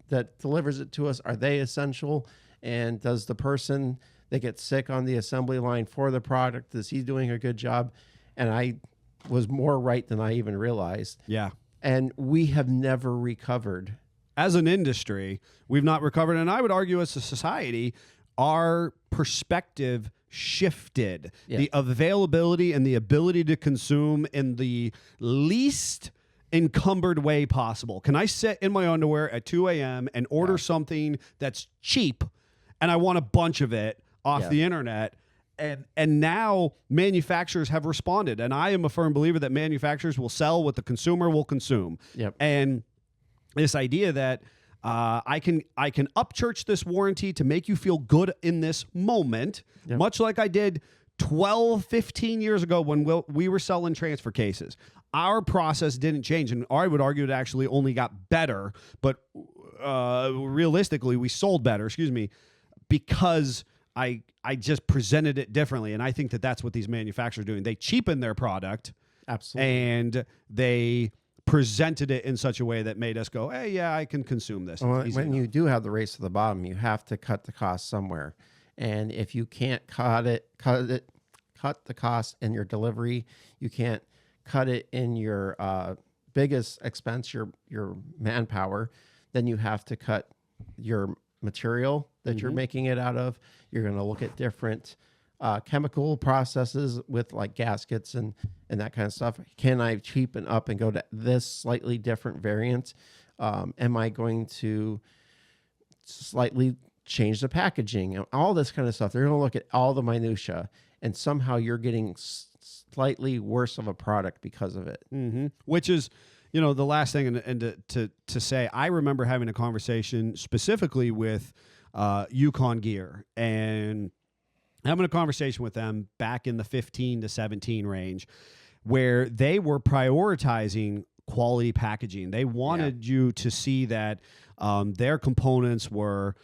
that delivers it to us, are they essential? And does the person that gets sick on the assembly line for the product, is he doing a good job? And I was more right than I even realized. Yeah. And we have never recovered. As an industry, we've not recovered. And I would argue as a society, our perspective shifted. Yeah. The availability and the ability to consume in the least encumbered way possible. Can I sit in my underwear at 2 a.m. and order something that's cheap, and I want a bunch of it off the internet? And now manufacturers have responded. And I am a firm believer that manufacturers will sell what the consumer will consume. Yep. And this idea that I can upchurch this warranty to make you feel good in this moment, much like I did 12, 15 years ago when we were selling transfer cases. Our process didn't change, and I would argue it actually only got better, but realistically, we sold better, because I just presented it differently, and I think that that's what these manufacturers are doing. They cheapen their product. Absolutely. And they presented it in such a way that made us go, hey, yeah, I can consume this. Well, when you do have the race to the bottom, you have to cut the cost somewhere. And if you can't cut the cost in your delivery, you can't cut it in your biggest expense, your manpower, then you have to cut your material that you're making it out of. You're going to look at different chemical processes with like gaskets and that kind of stuff. Can I cheapen up and go to this slightly different variant? Am I going to slightly change the packaging? All this kind of stuff. They're going to look at all the minutia, and somehow you're getting slightly worse of a product because of it. Mm-hmm. Which is, the last thing, and to say, I remember having a conversation specifically with Yukon Gear, and having a conversation with them back in the 15 to 17 range, where they were prioritizing quality packaging. They wanted you to see that their components were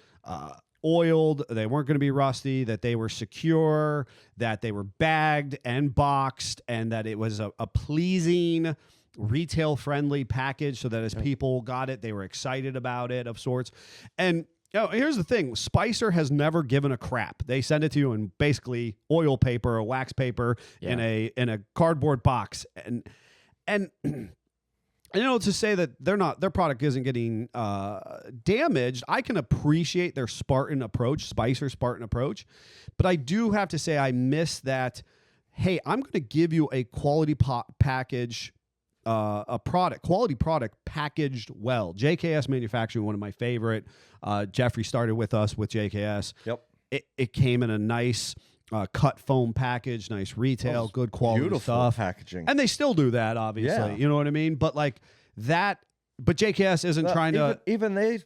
oiled, they weren't going to be rusty, that they were secure, that they were bagged and boxed, and that it was a pleasing, retail-friendly package, so that as people got it, they were excited about it of sorts. And here's the thing. Spicer has never given a crap. They send it to you in basically oil paper or wax paper in a cardboard box. And to say that their product isn't getting damaged, I can appreciate their Spicer Spartan approach, but I do have to say I miss that hey, I'm going to give you a quality package, quality product packaged well. JKS Manufacturing, one of my favorite. Jeffrey started with us with JKS. Yep. It came in a nice cut foam package, nice retail, good quality Beautiful stuff. packaging. And they still do that, obviously. Yeah. You know what I mean? But like that, but JKS isn't trying to. Even they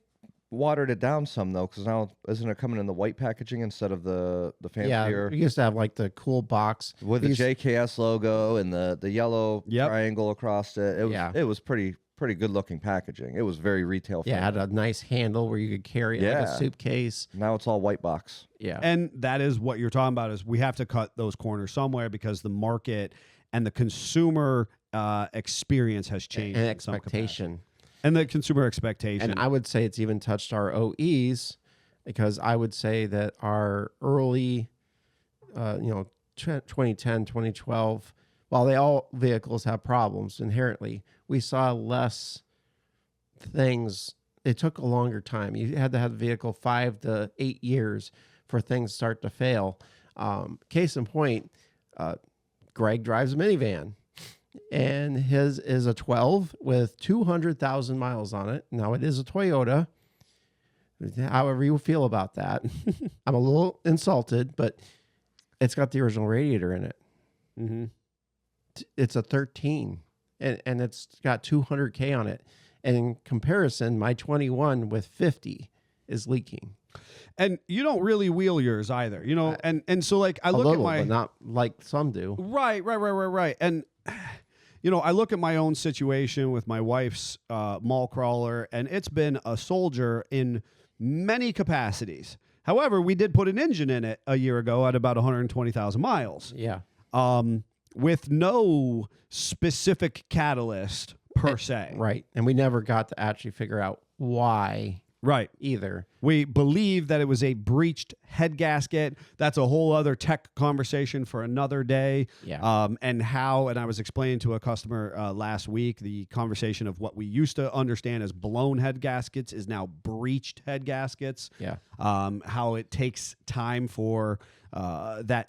watered it down some, though, because now isn't it coming in the white packaging instead of the fancier? We used to have like the cool box with the JKS logo and the yellow triangle across it. It was pretty good looking packaging. It was very retail friendly. Yeah, it had a nice handle where you could carry it like a suitcase. Now it's all white box. Yeah. And that is what you're talking about, is we have to cut those corners somewhere because the market and the consumer experience has changed. And in some expectation. capacity. And the consumer expectation. And I would say it's even touched our OEs, because I would say that our early, 2010, 2012, while all vehicles have problems inherently, we saw less things. It took a longer time. You had to have the vehicle 5 to 8 years for things to start to fail. Case in point, Greg drives a minivan, and his is a 12 with 200,000 miles on it. Now, it is a Toyota. However you feel about that, I'm a little insulted, but it's got the original radiator in it. Mm-hmm. It's a 13, and it's got 200K on it. And in comparison, my 21 with 50 is leaking. And you don't really wheel yours either, and so like I look at my, but not like some do. Right. And I look at my own situation with my wife's mall crawler, and it's been a soldier in many capacities. However, we did put an engine in it a year ago at about 120,000 miles. Yeah. With no specific catalyst per se. Right. And we never got to actually figure out why. Right. Either. We believe that it was a breached head gasket. That's a whole other tech conversation for another day. Yeah. And I was explaining to a customer last week, the conversation of what we used to understand as blown head gaskets is now breached head gaskets. Yeah. How it takes time for that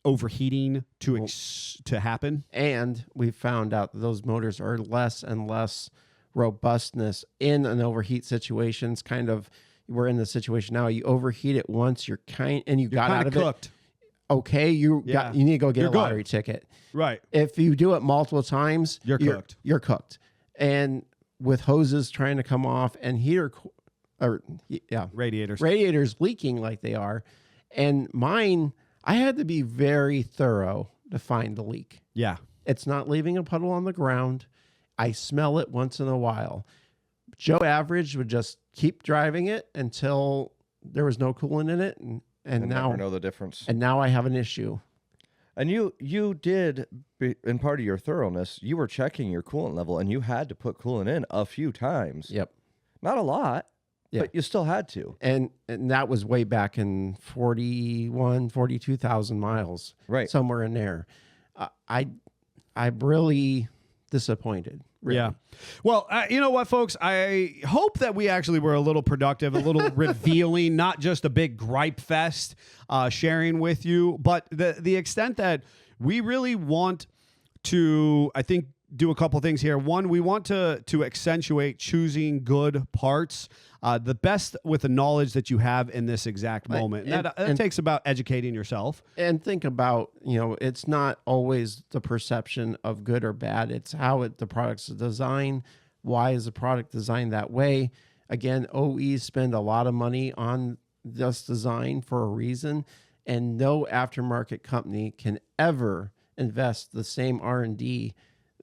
overheating to happen. And we found out that those motors are less and less robustness in an overheat situation. It's kind of, we're in the situation now. You overheat it once, you're got out of cooked. It. Okay, you need to go get a lottery ticket. Right. If you do it multiple times, you're cooked. You're cooked. And with hoses trying to come off and radiators leaking like they are, and mine, I had to be very thorough to find the leak. Yeah. It's not leaving a puddle on the ground. I smell it once in a while. Joe Average would just keep driving it until there was no coolant in it, and now never know the difference. And now I have an issue. And you did, in part of your thoroughness, you were checking your coolant level, and you had to put coolant in a few times. Yep. Not a lot, but you still had to. And that was way back in 42,000 miles. Right. Somewhere in there. I'm really disappointed. Really. Yeah. Well, you know what, folks? I hope that we actually were a little productive, a little revealing, not just a big gripe fest sharing with you, but the extent that we really want to, I think, do a couple things here. One, we want to accentuate choosing good parts, the best with the knowledge that you have in this exact moment. And that takes about educating yourself. And think about, it's not always the perception of good or bad. It's how the product's designed. Why is the product designed that way? Again, OEs spend a lot of money on this design for a reason, and no aftermarket company can ever invest the same R&D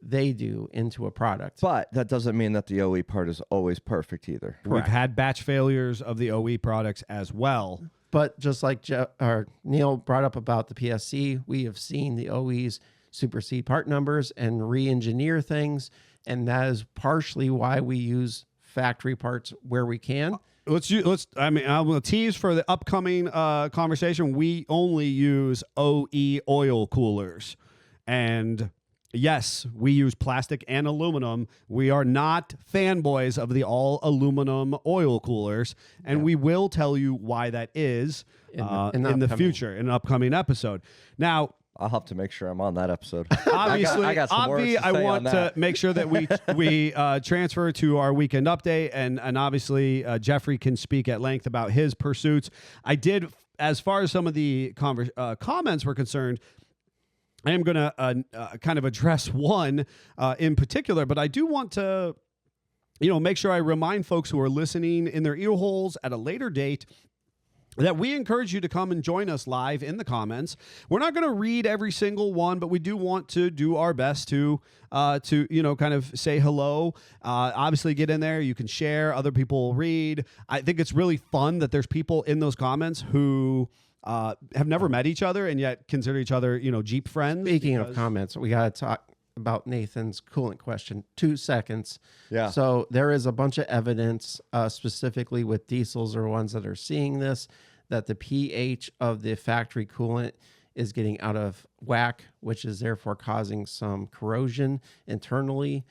they do into a product. But that doesn't mean that the OE part is always perfect either. Correct. We've had batch failures of the OE products as well. But just like Neil brought up about the PSC, we have seen the OEs supersede part numbers and re-engineer things, and that is partially why we use factory parts wlet's. I'm going to tease for the upcoming conversation. We only use OE oil coolers, and yes, we use plastic and aluminum. We are not fanboys of the all aluminum oil coolers, and we will tell you why that is in the future in an upcoming episode. Now, I'll have to make sure I'm on that episode. Obviously, I got some words to I say want on to that. make sure that we transfer to our weekend update, and obviously Jeffrey can speak at length about his pursuits. I did, as far as some of the comments were concerned, I am going to kind of address one in particular, but I do want to, make sure I remind folks who are listening in their ear holes at a later date that we encourage you to come and join us live in the comments. We're not going to read every single one, but we do want to do our best to kind of say hello. Obviously, get in there. You can share. Other people will read. I think it's really fun that there's people in those comments who have never met each other and yet consider each other, Jeep friends. Speaking of comments, we got to talk about Nathan's coolant question. 2 seconds. Yeah. So there is a bunch of evidence, specifically with diesels or ones that are seeing this, that the pH of the factory coolant is getting out of whack, which is therefore causing some corrosion internally.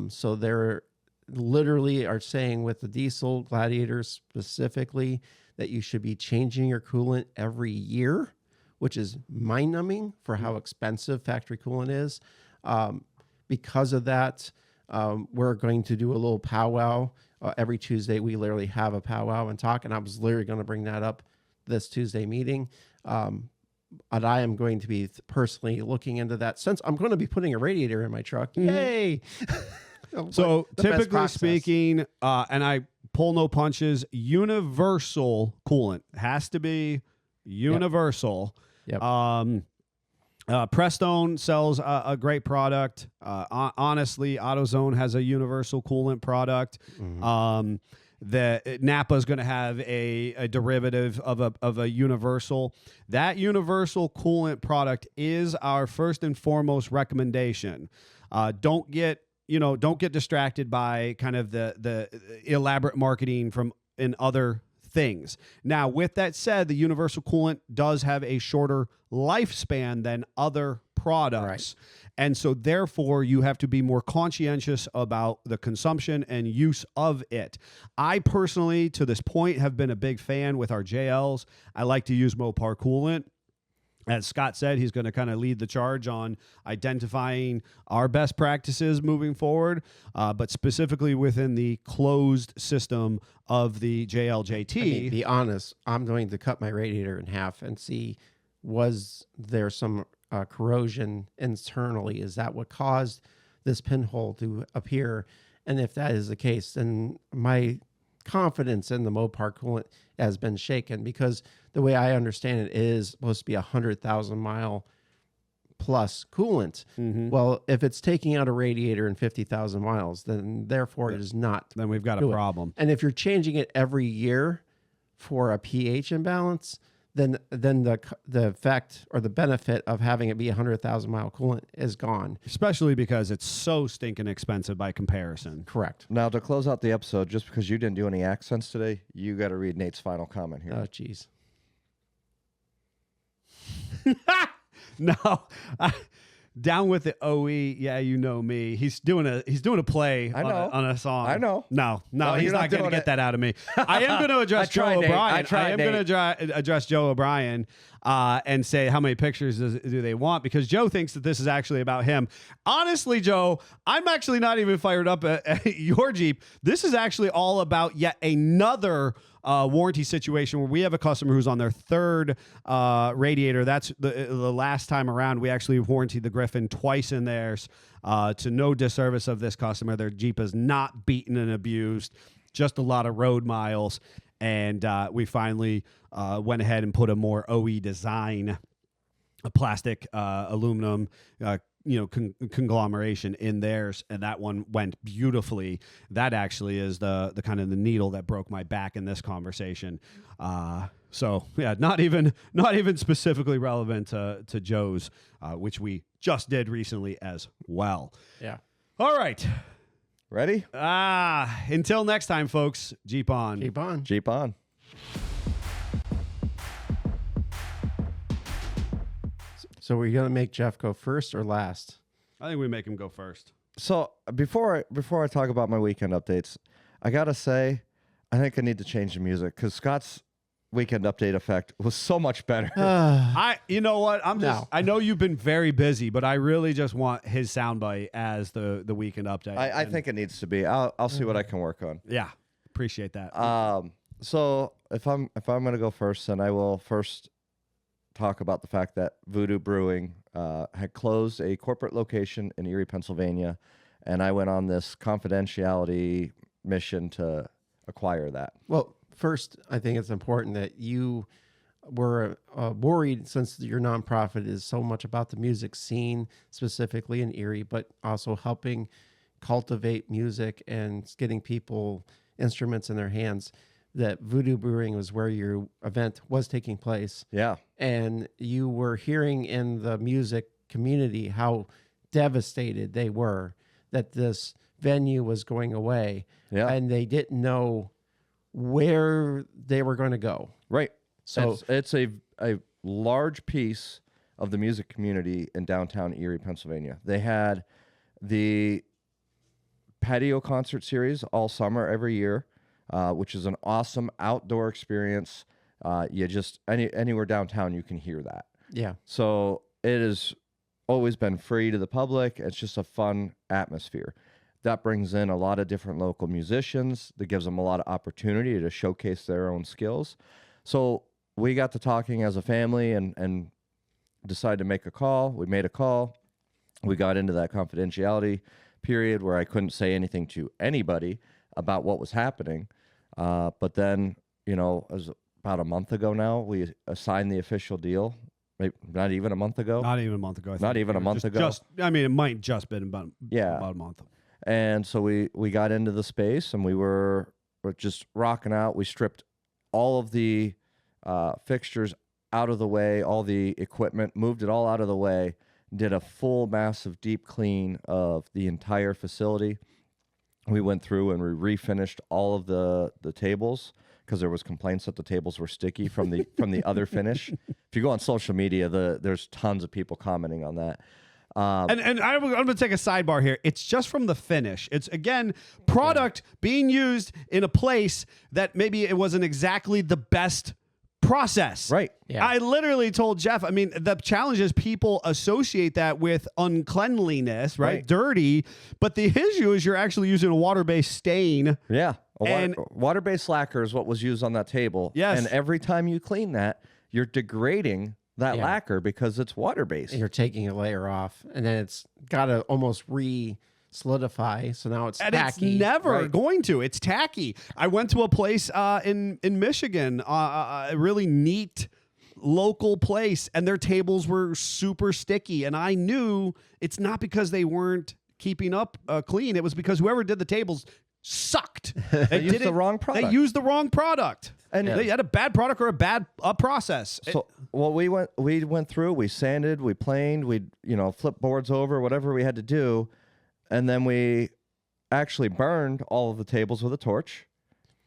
So they're literally are saying with the diesel Gladiators specifically that you should be changing your coolant every year, which is mind-numbing for how expensive factory coolant is. Because of that, we're going to do a little powwow. Every Tuesday, we literally have a powwow and talk, and I was literally going to bring that up this Tuesday meeting. And I am going to be personally looking into that since I'm going to be putting a radiator in my truck. Yay! So The best typically process. speaking, and I pull no punches, universal coolant has to be universal. Yep. Prestone sells a great product. Honestly, AutoZone has a universal coolant product. The Napa is going to have a derivative of a universal. That universal coolant product is our first and foremost recommendation. Don't get distracted by kind of the elaborate marketing from in other things. Now, with that said, the universal coolant does have a shorter lifespan than other products. Right. And so therefore you have to be more conscientious about the consumption and use of it. I personally, to this point, have been a big fan with our JLs. I like to use Mopar coolant. As Scott said, he's going to kind of lead the charge on identifying our best practices moving forward, but specifically within the closed system of the JLJT. I mean, be honest, I'm going to cut my radiator in half and see, was there some corrosion internally? Is that what caused this pinhole to appear? And if that is the case, then my confidence in the Mopar coolant has been shaken, because the way I understand it is supposed to be 100,000 mile plus coolant. Well, if it's taking out a radiator in 50,000 miles, then therefore it is not. Then we've got a problem. And if you're changing it every year for a pH imbalance, then the effect or the benefit of having it be 100,000 mile coolant is gone. Especially because it's so stinking expensive by comparison. Correct. Now, to close out the episode, just because you didn't do any accents today, you got to read Nate's final comment here. Oh, geez. No, down with the OE. Yeah, you know me. He's doing a play I know. on a song. I know. No, No, he's you're not not going to doing get it. that out of me. I am going to address Joe tried, Nate. O'Brien. I tried, am going to address Joe O'Brien and say how many pictures do they want, because Joe thinks that this is actually about him. Honestly, Joe, I'm actually not even fired up at your Jeep. This is actually all about yet another warranty situation where we have a customer who's on their third radiator. That's the last time around. We actually warranted the Griffin twice in theirs, to no disservice of this customer. Their Jeep is not beaten and abused, just a lot of road miles. And we finally went ahead and put a more OE design, a plastic aluminum conglomeration in theirs, and that one went beautifully. That actually is the kind of the needle that broke my back in this conversation. So yeah, not even specifically relevant to Joe's, which we just did recently as well. Yeah. All right. Ready? Until next time, folks. Jeep on. Keep on. Jeep on. So we're going to make Jeff go first or last? I think we make him go first. So before I talk about my weekend updates, I gotta say, I think I need to change the music because Scott's weekend update effect was so much better. You know what? No. I know you've been very busy, but I really just want his soundbite as the weekend update. I think it needs to be. I'll see what I can work on. Yeah, appreciate that. So if I'm gonna go first, then I will first talk about the fact that Voodoo Brewing had closed a corporate location in Erie, Pennsylvania, and I went on this confidentiality mission to acquire that. Well, first, I think it's important that you were worried, since your nonprofit is so much about the music scene, specifically in Erie, but also helping cultivate music and getting people instruments in their hands, that Voodoo Brewing was where your event was taking place. Yeah. And you were hearing in the music community how devastated they were that this venue was going away. Yeah. And they didn't know where they were going to go. Right. So it's a large piece of the music community in downtown Erie, Pennsylvania. They had the patio concert series all summer every year, which is an awesome outdoor experience. You just anywhere downtown you can hear that. yeah. So it has always been free to the public. It's just a fun atmosphere. That brings in a lot of different local musicians. That gives them a lot of opportunity to showcase their own skills. So we got to talking as a family and decided to make a call. We made a call. We got into that confidentiality period where I couldn't say anything to anybody about what was happening. But then, it was about a month ago now, we signed the official deal. Maybe not even a month ago. Not even a month ago. I think. Not even a month ago. It might just been about a month. And so we got into the space and we were just rocking out. We stripped all of the fixtures out of the way, all the equipment, moved it all out of the way, did a full, massive, deep clean of the entire facility. We went through and we refinished all of the tables because there was complaints that the tables were sticky from the other finish. If you go on social media, there's tons of people commenting on that. And I'm going to take a sidebar here. It's just from the finish. It's, again, product being used in a place that maybe it wasn't exactly the best process. Right. Yeah. I literally told Jeff, the challenge is people associate that with uncleanliness, right? Dirty. But the issue is you're actually using a water-based stain. Yeah. And- Water-based lacquer is what was used on that table. Yes. And every time you clean that, you're degrading that lacquer because it's water-based. And you're taking a layer off, and then it's got to almost solidify. So now it's tacky. It's never right? going to. It's tacky. I went to a place in Michigan, a really neat local place, and their tables were super sticky. And I knew it's not because they weren't keeping up clean. It was because whoever did the tables sucked. They used the wrong product. They used the wrong product. And they had a bad product or a bad process. So, we went through, we sanded, we planed, we flipped boards over, whatever we had to do, and then we actually burned all of the tables with a torch.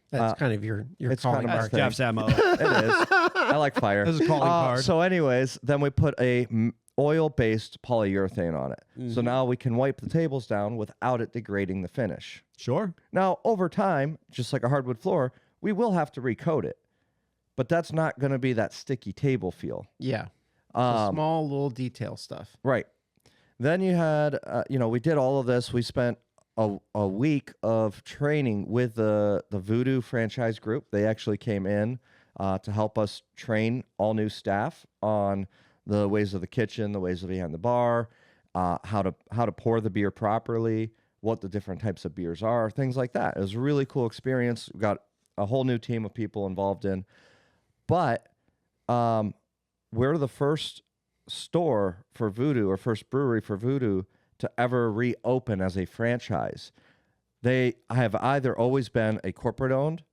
That's kind of your it's calling kind of card. thing. Jeff's ammo. It is. I like fire. This is a calling card. So, anyways, then we put a oil-based polyurethane on it. So now we can wipe the tables down without it degrading the finish. Sure. Now, over time, just like a hardwood floor, we will have to recoat it, but that's not going to be that sticky table feel. Yeah. The small little detail stuff. Right. Then you had, we did all of this. We spent a week of training with the Voodoo franchise group. They actually came in to help us train all new staff on the ways of the kitchen, the ways of behind the bar, how to pour the beer properly, what the different types of beers are, things like that. It was a really cool experience. We got a whole new team of people involved in. But we're the first store for Voodoo, or first brewery for Voodoo, to ever reopen as a franchise. They have either always been a corporate owned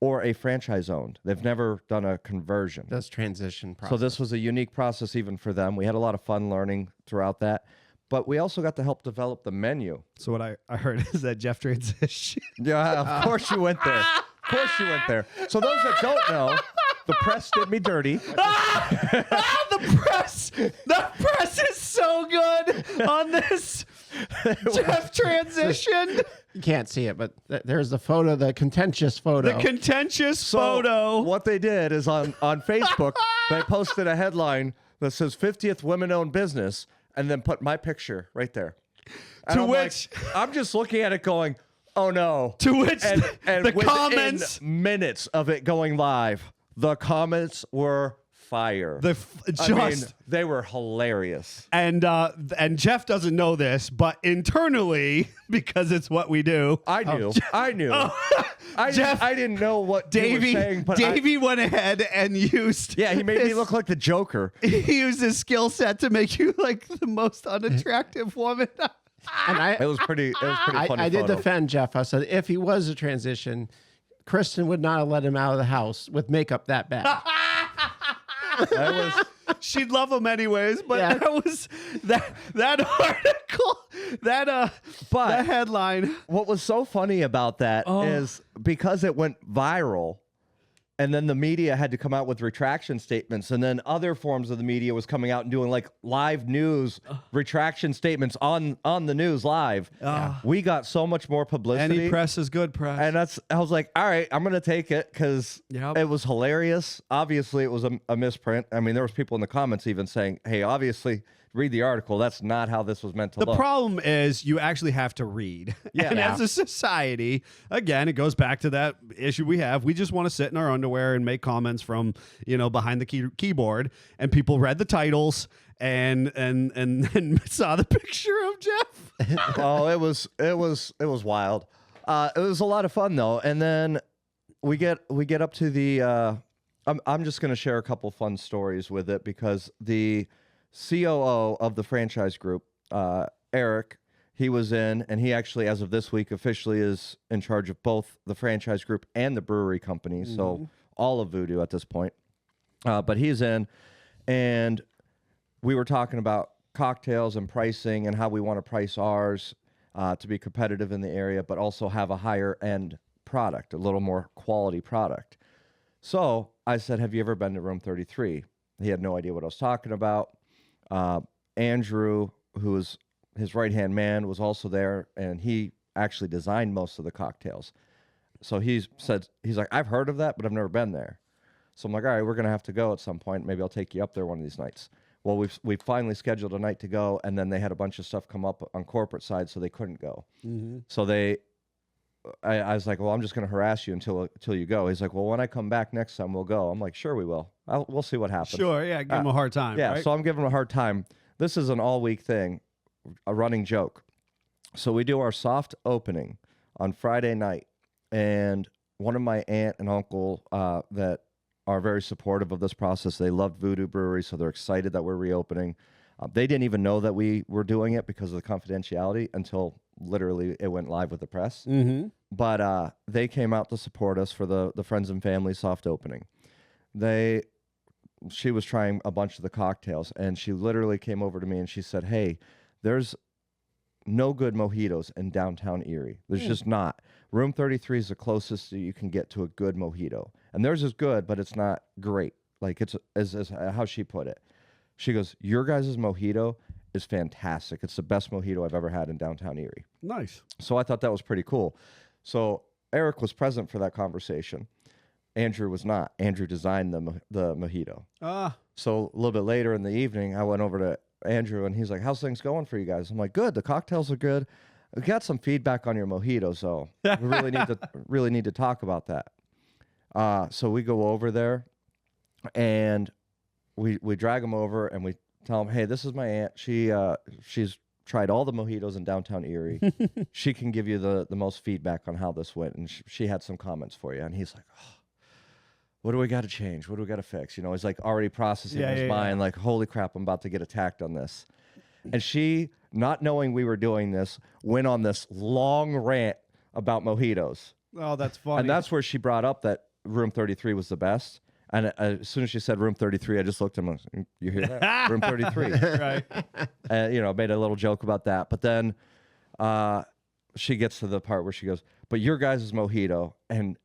or a franchise owned. They've never done a conversion. That's transition process. So this was a unique process even for them. We had a lot of fun learning throughout that. But we also got to help develop the menu. So what I heard is that Jeff transitioned. Yeah, of course you went there. Of course you went there. So those that don't know, the press did me dirty. The press is so good on this. Jeff transitioned. You can't see it, but there's the photo, the contentious photo. The contentious So photo. what they did is on Facebook, they posted a headline that says 50th women-owned business, and then put my picture right there. And To I'm which- like, I'm just looking at it going, oh no. To which and the within comments- minutes of it going live, the comments were fire. Just I mean, they were hilarious. and Jeff doesn't know this, but internally, because it's what we do, I knew. I knew. Jeff- I didn't know what you Davey were saying, but Davey went ahead and used yeah, he made me his- look like the Joker. he used his skill set to make you like the most unattractive woman. And It was pretty funny. I did photo. defend Jeff. I said if he was a transition, Kristen would not have let him out of the house with makeup that bad. That was She'd love him anyways, but Yeah. that was that article, that headline. what was so funny about that is because it went viral, and then the media had to come out with retraction statements, and then other forms of the media was coming out and doing like live news retraction statements on the news live. We got so much more publicity. Any press is good press. And I was like, all right, I'm going to take it because Yep. it was hilarious. Obviously, it was a misprint. I mean, there was people in the comments even saying, hey, obviously, read the article. That's not how this was meant to The look. problem is you actually have to read. Yeah. And Yeah. as a society, again, it goes back to that issue we have. We just want to sit in our underwear and make comments from, behind the keyboard. And people read the titles and saw the picture of Jeff. Oh, it was wild. It was a lot of fun though. And then we get up to the I'm just going to share a couple fun stories with it because the COO of the franchise group, Eric, he was in, and he actually, as of this week, officially is in charge of both the franchise group and the brewery company. So all of Voodoo at this point. But he's in, and we were talking about cocktails and pricing and how we want to price ours to be competitive in the area, but also have a higher end product, a little more quality product. So I said, have you ever been to Room 33? He had no idea what I was talking about. Andrew, who was his right-hand man, was also there, and he actually designed most of the cocktails. So he's like, I've heard of that, but I've never been there. So I'm like, all right, we're going to have to go at some point. Maybe I'll take you up there one of these nights. Well, we've finally scheduled a night to go, and then they had a bunch of stuff come up on corporate side, so they couldn't go. So I was like, well, I'm just going to harass you until you go. He's like, well, when I come back next time, we'll go. I'm like, sure, we will. We'll see what happens. Sure, yeah, give him a hard time. Yeah, right? so I'm giving him a hard time. This is an all-week thing, a running joke. So we do our soft opening on Friday night, and one of my aunt and uncle that are very supportive of this process, they loved Voodoo Brewery, so they're excited that we're reopening. They didn't even know that we were doing it because of the confidentiality until literally it went live with the press. But they came out to support us for the Friends and Family soft opening. She was trying a bunch of the cocktails, and she literally came over to me and she said, hey, there's no good mojitos in downtown Erie. There's just not. Room 33 is the closest that you can get to a good mojito. And theirs is good, but it's not great. Like it's as how she put it. She goes, your guys' mojito is fantastic. It's the best mojito I've ever had in downtown Erie. Nice. So I thought that was pretty cool. So Eric was present for that conversation. Andrew was not. Andrew designed the mojito. So a little bit later in the evening, I went over to Andrew, and he's like, how's things going for you guys? I'm like, good. The cocktails are good. We got some feedback on your mojito, so we really need to talk about that. So we go over there, and we drag him over, and we tell him, hey, this is my aunt. She's tried all the mojitos in downtown Erie. She can give you the most feedback on how this went, and she had some comments for you. And he's like, oh, what do we got to change? What do we got to fix? He's like already processing in his mind, like, holy crap, I'm about to get attacked on this. And she, not knowing we were doing this, went on this long rant about mojitos. Oh, that's funny. And that's where she brought up that Room 33 was the best. And as soon as she said Room 33, I just looked at him and was like, you hear that? Room 33. right. And, made a little joke about that. But then she gets to the part where she goes, but your guys' mojito, and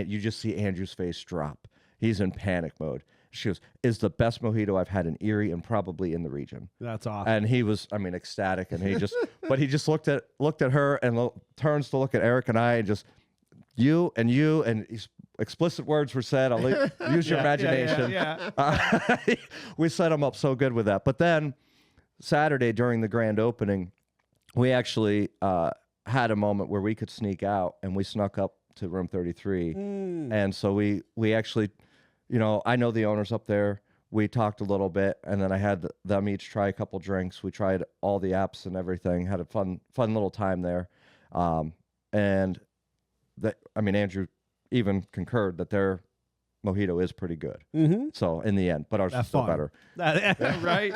you just see Andrew's face drop. He's in panic mode. she goes, is the best mojito I've had in Erie and probably in the region. That's awesome. And he was, I mean, ecstatic. And he just, but he just looked at her and turns to look at Eric and I and just, you, and explicit words were said. I'll use your imagination. We set him up so good with that. But then Saturday during the grand opening, we actually had a moment where we could sneak out, and we snuck up to room 33. And so we actually, you know, I know the owners up there. We talked a little bit, and then I had them each try a couple drinks. We tried all the apps and everything. Had a fun little time there. And that, I mean, Andrew even concurred that their mojito is pretty good. So in the end, but ours is still better. Right?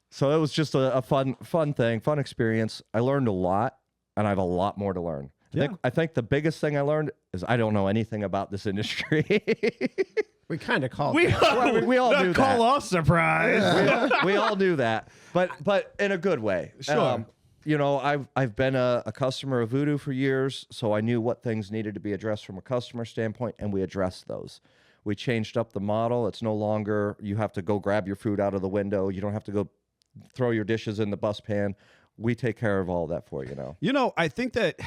So it was just a fun thing, fun experience. I learned a lot, and I have a lot more to learn. I think the biggest thing I learned is I don't know anything about this industry. We kind of called we all knew that. Call us surprise. We all knew that, but in a good way. Sure. You know, I've been a customer of Voodoo for years, so I knew what things needed to be addressed from a customer standpoint, and we addressed those. We changed up the model. It's no longer you have to go grab your food out of the window. You don't have to go throw your dishes in the bus pan. We take care of all that for you now. You know, I think that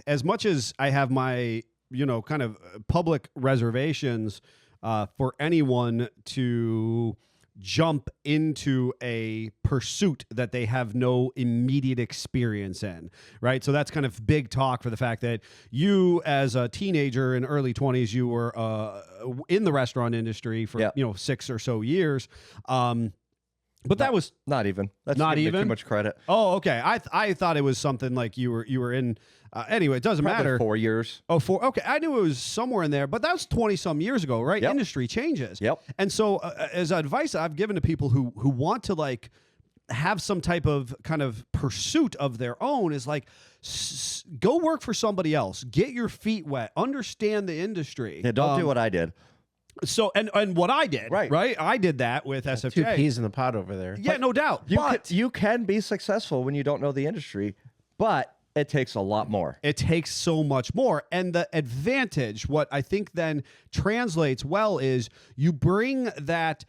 as much as I have my, you know, kind of public reservations for anyone to jump into a pursuit that they have no immediate experience in, right? So that's kind of big talk for the fact that you, as a teenager in early 20s, you were in the restaurant industry for, you know, 6 or so years. But that was not even. That's not even too much credit. Oh, okay. I thought it was something like you were in. Anyway, it doesn't Probably matter. 4 years. Oh, 4. Okay, I knew it was somewhere in there, but that was 20 some years ago, right? Yep. Industry changes. Yep. And so, as advice I've given to people who want to like have some type of kind of pursuit of their own is like go work for somebody else, get your feet wet, understand the industry. Yeah, don't do what I did. So and what I did, right? I did that with SFJ. 2 peas in the pot over there. Yeah, no doubt. You can be successful when you don't know the industry, but it takes a lot more. It takes so much more. And the advantage, what I think then translates well, is you bring that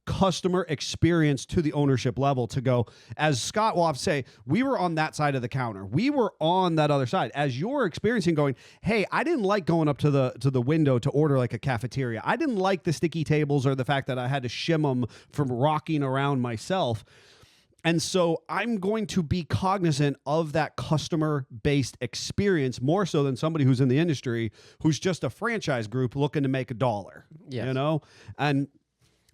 customer experience to the ownership level to go, as Scott will often say, we were on that side of the counter. We were on that other side. As you're experiencing going, hey, I didn't like going up to the window to order like a cafeteria. I didn't like the sticky tables or the fact that I had to shim them from rocking around myself. And so I'm going to be cognizant of that customer-based experience more so than somebody who's in the industry who's just a franchise group looking to make $1. Yes. You know? And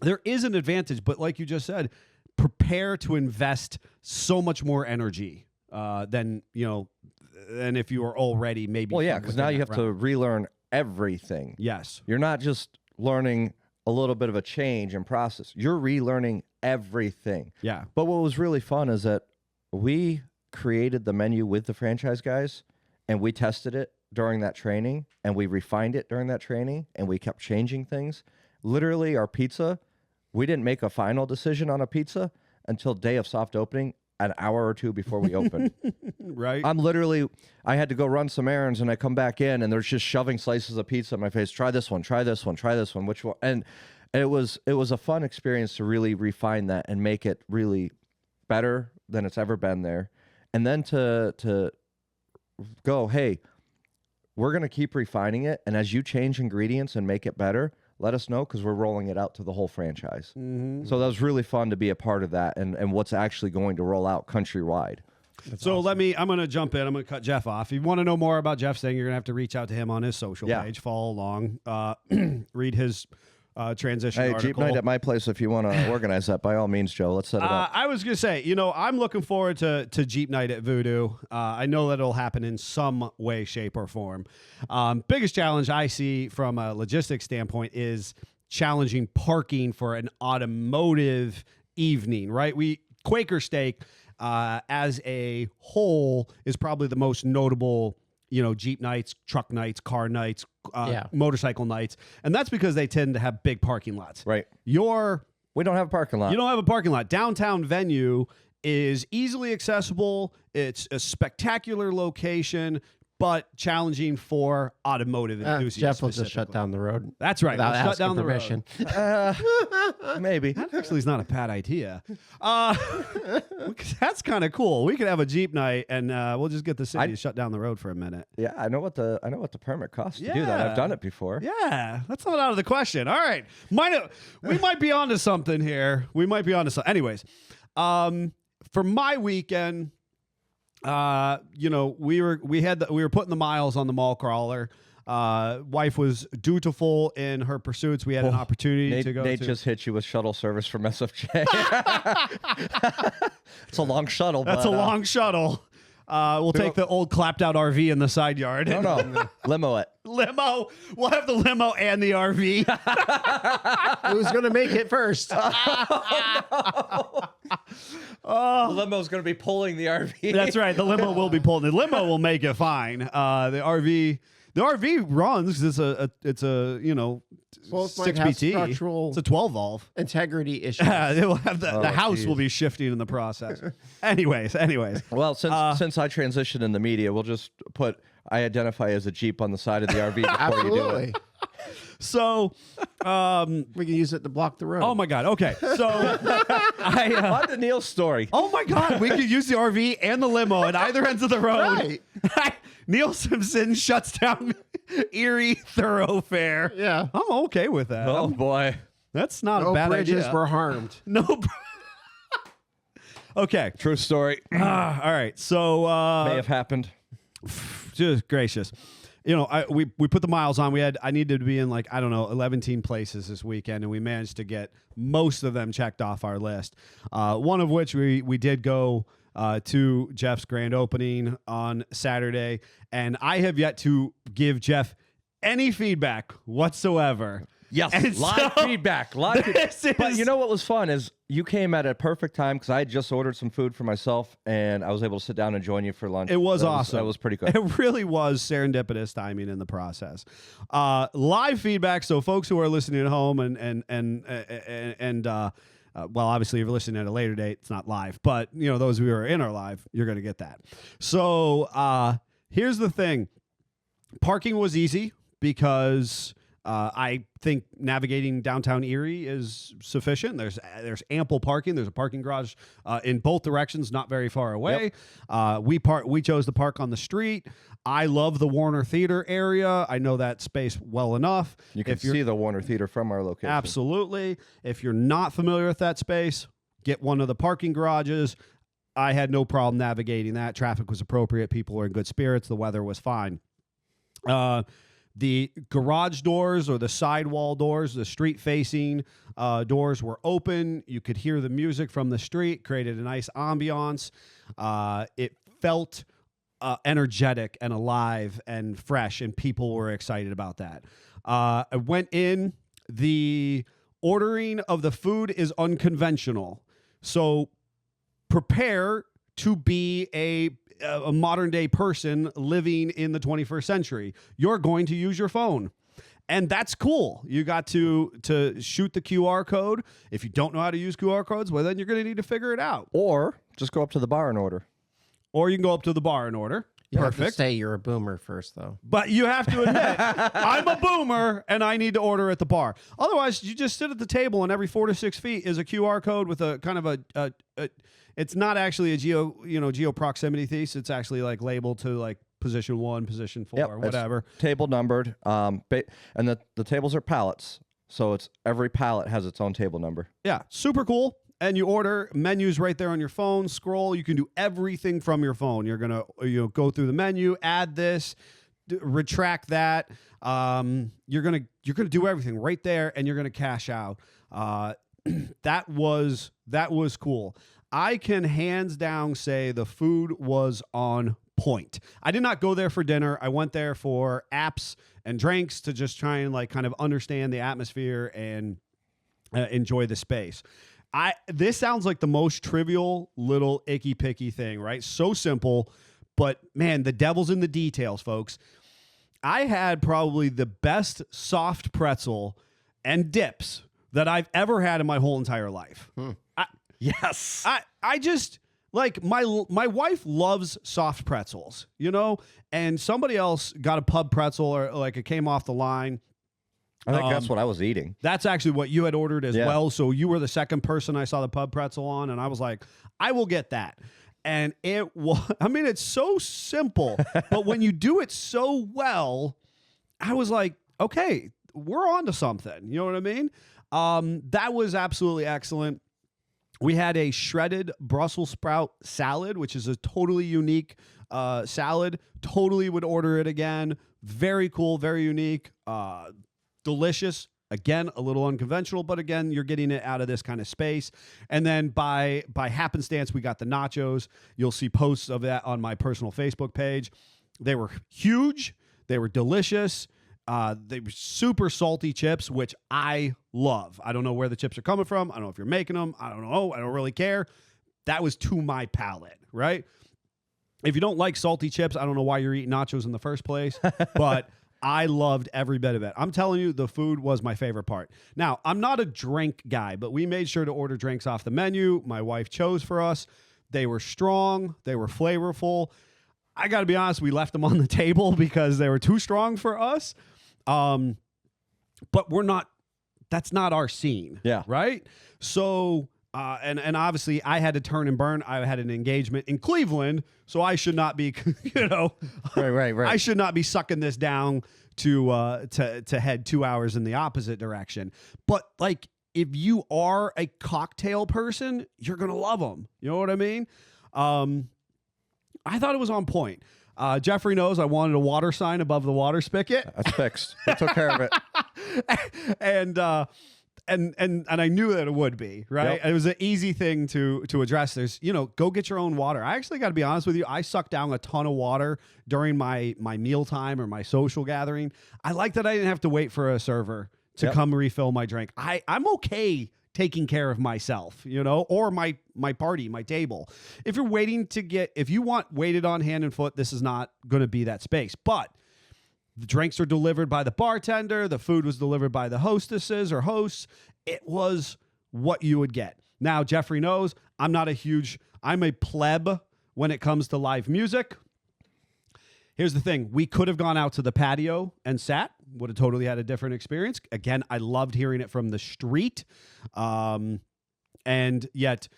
there is an advantage, but like you just said, prepare to invest so much more energy than if you are already maybe. Well, yeah, because now you have to relearn everything. Yes. You're not just learning a little bit of a change in process. You're relearning everything. Yeah. But what was really fun is that we created the menu with the franchise guys, and we tested it during that training, and we refined it during that training, and we kept changing things. Literally, our pizza, we didn't make a final decision on a pizza until day of soft opening, an hour or two before we opened. Right. I had to go run some errands, and I come back in, and they're just shoving slices of pizza in my face. Try this one, try this one, try this one. Which one? And it was a fun experience to really refine that and make it really better than it's ever been there. And then to go, hey, we're going to keep refining it. And as you change ingredients and make it better, let us know, because we're rolling it out to the whole franchise. Mm-hmm. So that was really fun to be a part of that and what's actually going to roll out countrywide. That's awesome. I'm going to jump in. I'm going to cut Jeff off. If you want to know more about Jeff's thing, you're going to have to reach out to him on his social page. Follow along. Read his transition article. Jeep night at my place if you want to organize that. By all means, Joe. Let's set it up. I was going to say, I'm looking forward to Jeep night at Voodoo. I know that it'll happen in some way, shape, or form. Biggest challenge I see from a logistics standpoint is challenging parking for an automotive evening, right? Quaker Steak as a whole is probably the most notable Jeep nights, truck nights, car nights, motorcycle nights. And that's because they tend to have big parking lots. Right. We don't have a parking lot. You don't have a parking lot. Downtown venue is easily accessible. It's a spectacular location, but challenging for automotive enthusiasts. Jeff will just shut specifically. down the road. That's right. Without We'll shut asking down the road. permission. Maybe. That actually is not a bad idea. That's kind of cool. We could have a Jeep night, and we'll just get the city to shut down the road for a minute. Yeah, I know what the permit costs to do that. Yeah. I've done it before. Yeah, that's not out of the question. All right, we might be onto something here. We might be onto something. Anyways, for my weekend, we were putting the miles on the mall crawler. Wife was dutiful in her pursuits. We had an opportunity to go. Nate just hit you with shuttle service from SFJ. It's a long shuttle. That's a long shuttle. We'll take the old clapped out RV in the side yard. No, limo it. Limo. We'll have the limo and the RV. Who's going to make it first? The limo's going to be pulling the RV. That's right. The limo will be pulling. The limo will make it fine. The RV runs because it's a Both might 6 have BT. structural It's a 12 valve. integrity issues. It will have the house geez. will be shifting in the process. Anyways. Well, since I transitioned in the media, we'll just put I identify as a Jeep on the side of the RV before you do Absolutely. it. So, We can use it to block the road. oh my God. Okay. So, On to Neil's story. oh my God, we could use the RV and the limo at either ends of the road. Right. Neil Simpson shuts down Erie thoroughfare. Yeah. I'm okay with that. Oh boy. That's not No a bad bridges idea. were harmed. No. Okay. True story. All right. So, May have happened. just gracious. We put the miles on. I needed to be in 11 places this weekend, and we managed to get most of them checked off our list. One of which we did go to Jeff's grand opening on Saturday, and I have yet to give Jeff any feedback whatsoever. Yes, And live so, feedback. this But is- you know what was fun is you came at a perfect time because I had just ordered some food for myself and I was able to sit down and join you for lunch. It was awesome. That was pretty good. It really was serendipitous timing in the process. Live feedback. So folks who are listening at home well, obviously, if you're listening at a later date, it's not live. But those who are in our live, you're going to get that. So here's the thing: parking was easy because I think navigating downtown Erie is sufficient. There's ample parking. There's a parking garage in both directions, not very far away. We chose to park on the street. I love the Warner Theater area. I know that space well enough. You can see the Warner Theater from our location. Absolutely. If you're not familiar with that space, get one of the parking garages. I had no problem navigating that. Traffic was appropriate. People were in good spirits. The weather was fine. The garage doors or the sidewall doors, the street-facing doors were open. You could hear the music from the street, created a nice ambiance. It felt energetic and alive and fresh, and people were excited about that. I went in. The ordering of the food is unconventional, so prepare to be a modern day person living in the 21st century. You're going to use your phone. And that's cool. You got to shoot the QR code. If you don't know how to use QR codes, well, then you're going to need to figure it out. Or just go up to the bar and order. Or you can go up to the bar and order. You have to Perfect. say you're a boomer first, though. But you have to admit, I'm a boomer and I need to order at the bar. Otherwise, you just sit at the table and every 4 to 6 feet is a QR code with a kind of a it's not actually a geo proximity thief. It's actually labeled to position 1, position 4, Yep, or it's whatever. Table numbered. And the tables are pallets. So it's every pallet has its own table number. Yeah, super cool. And you order menus right there on your phone. Scroll. You can do everything from your phone. You're gonna go through the menu, add this, retract that. You're gonna do everything right there, and you're gonna cash out. That was cool. I can hands down say the food was on point. I did not go there for dinner. I went there for apps and drinks to just try and kind of understand the atmosphere and enjoy the space. This sounds like the most trivial little icky picky thing, right? So simple, but man, the devil's in the details, folks. I had probably the best soft pretzel and dips that I've ever had in my whole entire life. Yes. I just like my wife loves soft pretzels, you know, and somebody else got a pub pretzel or like it came off the line. I think that's what I was eating. That's actually what you had ordered as Yeah. well. So you were the second person I saw the pub pretzel on, and I was like, I will get that. And it was, I mean, it's so simple, but when you do it so well, I was like, okay, we're on to something. You know what I mean? That was absolutely excellent. We had a shredded Brussels sprout salad, which is a totally unique salad. Totally would order it again. Very cool, very unique. Delicious. Again, a little unconventional, but again, you're getting it out of this kind of space. And then by happenstance, we got the nachos. You'll see posts of that on my personal Facebook page. They were huge. They were delicious. They were super salty chips, which I love. I don't know where the chips are coming from. I don't know if you're making them. I don't know. I don't really care. That was to my palate, right? If you don't like salty chips, I don't know why you're eating nachos in the first place, but I loved every bit of it. I'm telling you, the food was my favorite part. Now, I'm not a drink guy, but we made sure to order drinks off the menu. My wife chose for us. They were strong. They were flavorful. I got to be honest, we left them on the table because they were too strong for us. But that's not our scene. Yeah. Right? So, and obviously I had to turn and burn. I had an engagement in Cleveland, so I should not be, Right. I should not be sucking this down to head 2 hours in the opposite direction. But like, if you are a cocktail person, you're going to love them. You know what I mean? I thought it was on point. Jeffrey knows I wanted a water sign above the water spigot. That's fixed. We took care of it. and I knew that it would be, right? Yep. It was an easy thing to address. There's, go get your own water. I actually got to be honest with you. I sucked down a ton of water during my mealtime or my social gathering. I like that I didn't have to wait for a server to come refill my drink. I'm okay taking care of myself, or my party, my table. If you want waited on hand and foot, this is not going to be that space. But the drinks are delivered by the bartender. The food was delivered by the hostesses or hosts. It was what you would get. Now, Jeffrey knows I'm a pleb when it comes to live music. Here's the thing. We could have gone out to the patio and sat. Would have totally had a different experience. Again, I loved hearing it from the street. And yet,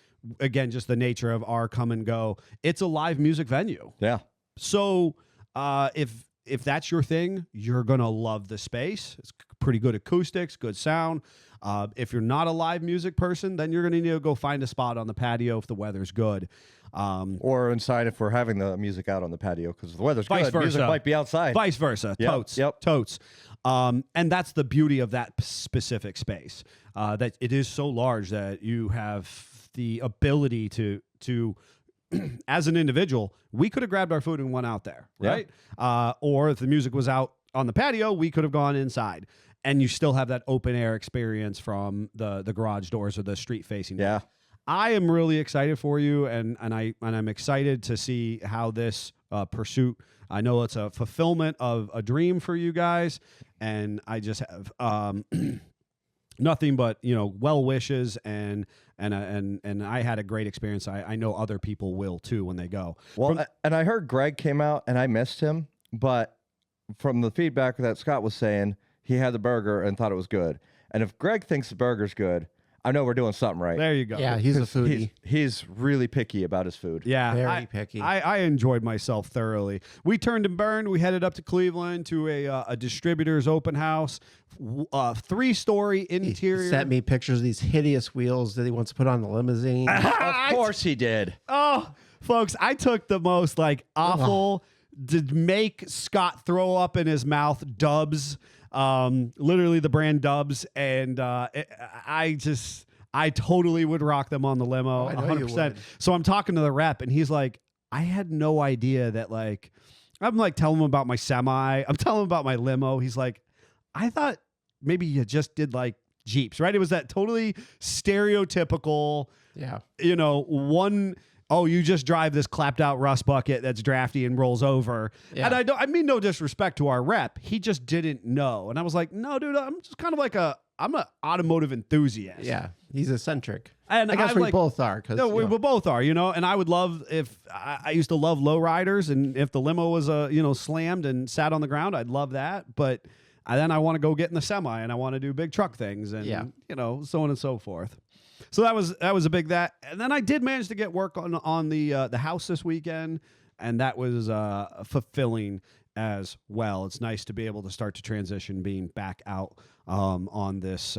again, just the nature of our come and go. It's a live music venue. Yeah. So if that's your thing, you're going to love the space. It's pretty good acoustics, good sound. If you're not a live music person, then you're going to need to go find a spot on the patio if the weather's good. Or inside if we're having the music out on the patio because the weather's Vice good. versa. Music might be outside. Vice versa. Yep, Totes. And that's the beauty of that specific space. That it is so large that you have the ability to as an individual, we could have grabbed our food and went out there, right? Or if the music was out on the patio, we could have gone inside. And you still have that open air experience from the garage doors or the street facing. Yeah. I am really excited for you, and I'm excited to see how this pursuit. I know it's a fulfillment of a dream for you guys, and I just have nothing but well wishes and I had a great experience. I know other people will too when they go. Well, and I heard Greg came out, and I missed him, but from the feedback that Scott was saying, he had the burger and thought it was good. And if Greg thinks the burger's good, I know we're doing something right. There you go. Yeah, he's a foodie. He's really picky about his food. Yeah, Very picky. I enjoyed myself thoroughly. We turned and burned. We headed up to Cleveland to a distributor's open house, 3-story interior. He sent me pictures of these hideous wheels that he wants to put on the limousine. Of course he did. Oh, folks, I took the most awful to make Scott throw up in his mouth Dubs. Literally the brand Dubs, and I totally would rock them on the limo, I know you 100%. would. So I'm talking to the rep, and he's like, I had no idea that I'm telling him about my semi, I'm telling him about my limo. He's like, I thought maybe you just did Jeeps, right? It was that totally stereotypical, Yeah. one oh, you just drive this clapped out rust bucket that's drafty and rolls over. Yeah. And I mean no disrespect to our rep. He just didn't know. And I was like, no, dude, I'm just kind of like I'm an automotive enthusiast. Yeah, he's eccentric. And I guess I'm we both are. Cause, No, we both are, and I would love if I used to love lowriders, and if the limo was slammed and sat on the ground, I'd love that. But then I want to go get in the semi and I want to do big truck things and so on and so forth. So that was a big that. And then I did manage to get work on the house this weekend, and that was fulfilling as well. It's nice to be able to start to transition being back out on this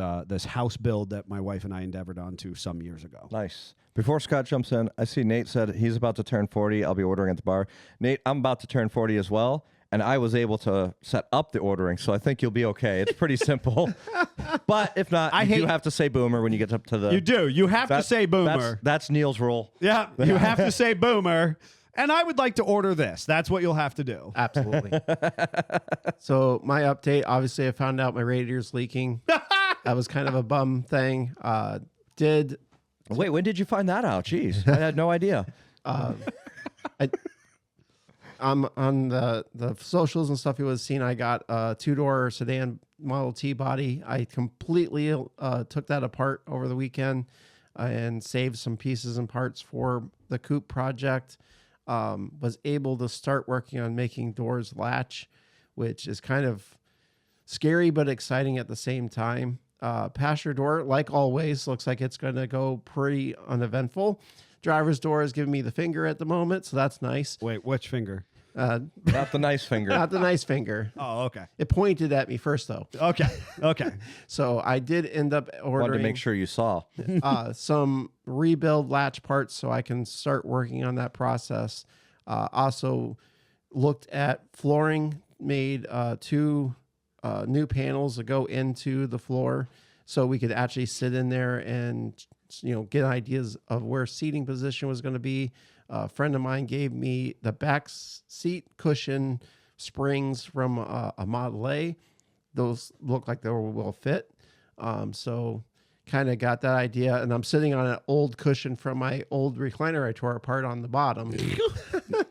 house build that my wife and I endeavored onto some years ago. Nice. Before Scott jumps in, I see Nate said he's about to turn 40. I'll be ordering at the bar. Nate, I'm about to turn 40 as well, and I was able to set up the ordering, so I think you'll be okay. It's pretty simple. But if not, you have to say boomer when you get up to the... You do. You have to say boomer. That's Neil's rule. Yeah, you have to say boomer. And I would like to order this. That's what you'll have to do. Absolutely. So my update, obviously I found out my radiator's leaking. That was kind of a bum thing. Wait, when did you find that out? Jeez, I had no idea. I'm on the socials and stuff you would have seen. I got a 2-door sedan Model T body. I completely took that apart over the weekend and saved some pieces and parts for the coupe project. Was able to start working on making doors latch, which is kind of scary but exciting at the same time. Passenger door, like always, looks like it's going to go pretty uneventful. Driver's door is giving me the finger at the moment, so that's nice. Wait, which finger? Not the nice finger. Not the nice finger. Oh, okay. It pointed at me first, though. Okay. So I did end up ordering... Wanted to make sure you saw. some rebuild latch parts so I can start working on that process. Also looked at flooring, made 2 new panels that go into the floor so we could actually sit in there and get ideas of where seating position was going to be. A friend of mine gave me the back seat cushion springs from a Model A. Those look like they will fit. So kind of got that idea. And I'm sitting on an old cushion from my old recliner I tore apart on the bottom.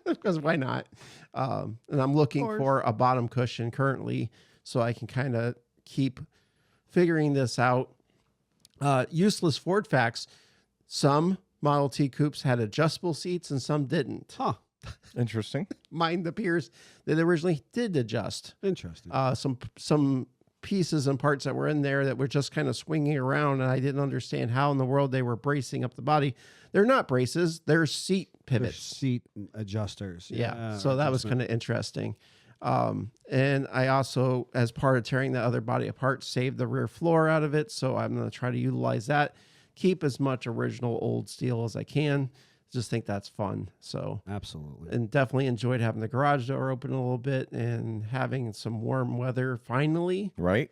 Because why not? And I'm looking for a bottom cushion currently so I can kind of keep figuring this out. Useless Ford facts. Some Model T coupes had adjustable seats and some didn't. Huh. Interesting. Mine appears that originally did adjust. Interesting. Some pieces and parts that were in there that were just kind of swinging around, and I didn't understand how in the world they were bracing up the body. They're not braces. They're seat pivots. They're seat adjusters. Yeah. So that was kind of interesting. And I also, as part of tearing the other body apart, saved the rear floor out of it. So I'm going to try to utilize that. Keep as much original old steel as I can. Just think that's fun. So absolutely. And definitely enjoyed having the garage door open a little bit and having some warm weather finally. Right.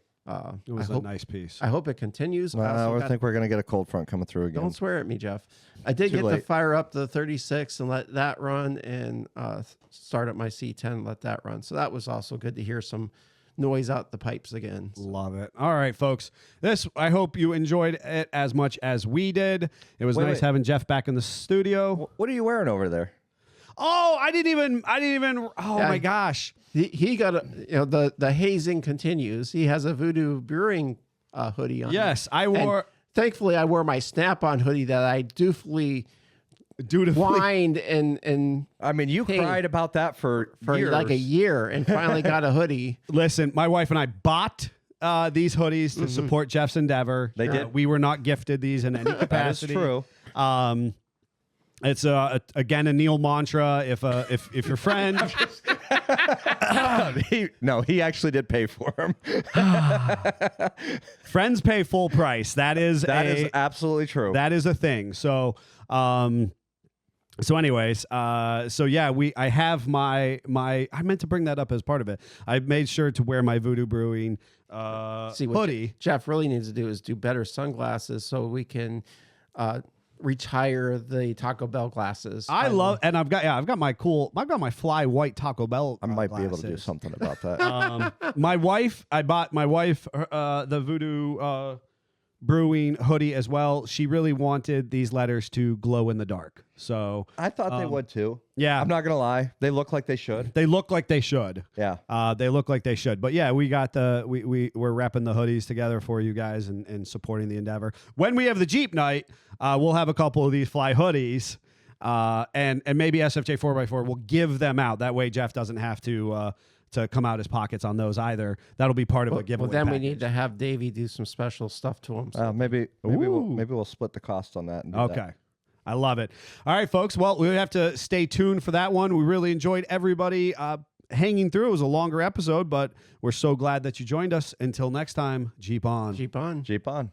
It was a nice piece. I hope it continues. I think we're going to get a cold front coming through again. Don't swear at me, Jeff. I did get to fire up the 36 and let that run and start up my C10, let that run. So that was also good to hear some noise out the pipes again. Love it. All right, folks. I hope you enjoyed it as much as we did. It was nice having Jeff back in the studio. What are you wearing over there? Oh, I didn't even. Oh my gosh. He got the hazing continues. He has a Voodoo Brewing hoodie on. Yes, I wore. And thankfully, I wore my Snap-on hoodie that I dutifully whined and I mean, you cried about that for years. Like a year, and finally got a hoodie. Listen, my wife and I bought these hoodies to support Jeff's endeavor. They did. We were not gifted these in any capacity. That is true. It's again a Neil mantra. If your friend, he actually did pay for them. Friends pay full price. That is absolutely true. That is a thing. So anyways, I have my I meant to bring that up as part of it. I made sure to wear my Voodoo Brewing hoodie. Jeff really needs to do is do better sunglasses so we can retire the Taco Bell glasses. I've got my fly white Taco Bell. I might glasses. be able to do something about that. I bought my wife the Voodoo Brewing hoodie as well. She really wanted these letters to glow in the dark. So I thought they would too. yeah. I'm not gonna lie. They look like they should. they look like they should. Yeah. They look like they should. But yeah, we got we're wrapping the hoodies together for you guys and supporting the endeavor. When we have the Jeep night, we'll have a couple of these fly hoodies. And maybe SFJ 4x4 will give them out. That way Jeff doesn't have to come out his pockets on those either. That'll be part of a giveaway. Well, then we package. need to have Davey do some special stuff to him. So. Maybe we'll split the cost on that. And do Okay. that. I love it. All right, folks. Well, we have to stay tuned for that one. We really enjoyed everybody hanging through. It was a longer episode, but we're so glad that you joined us. Until next time, Jeep on. Jeep on. Jeep on.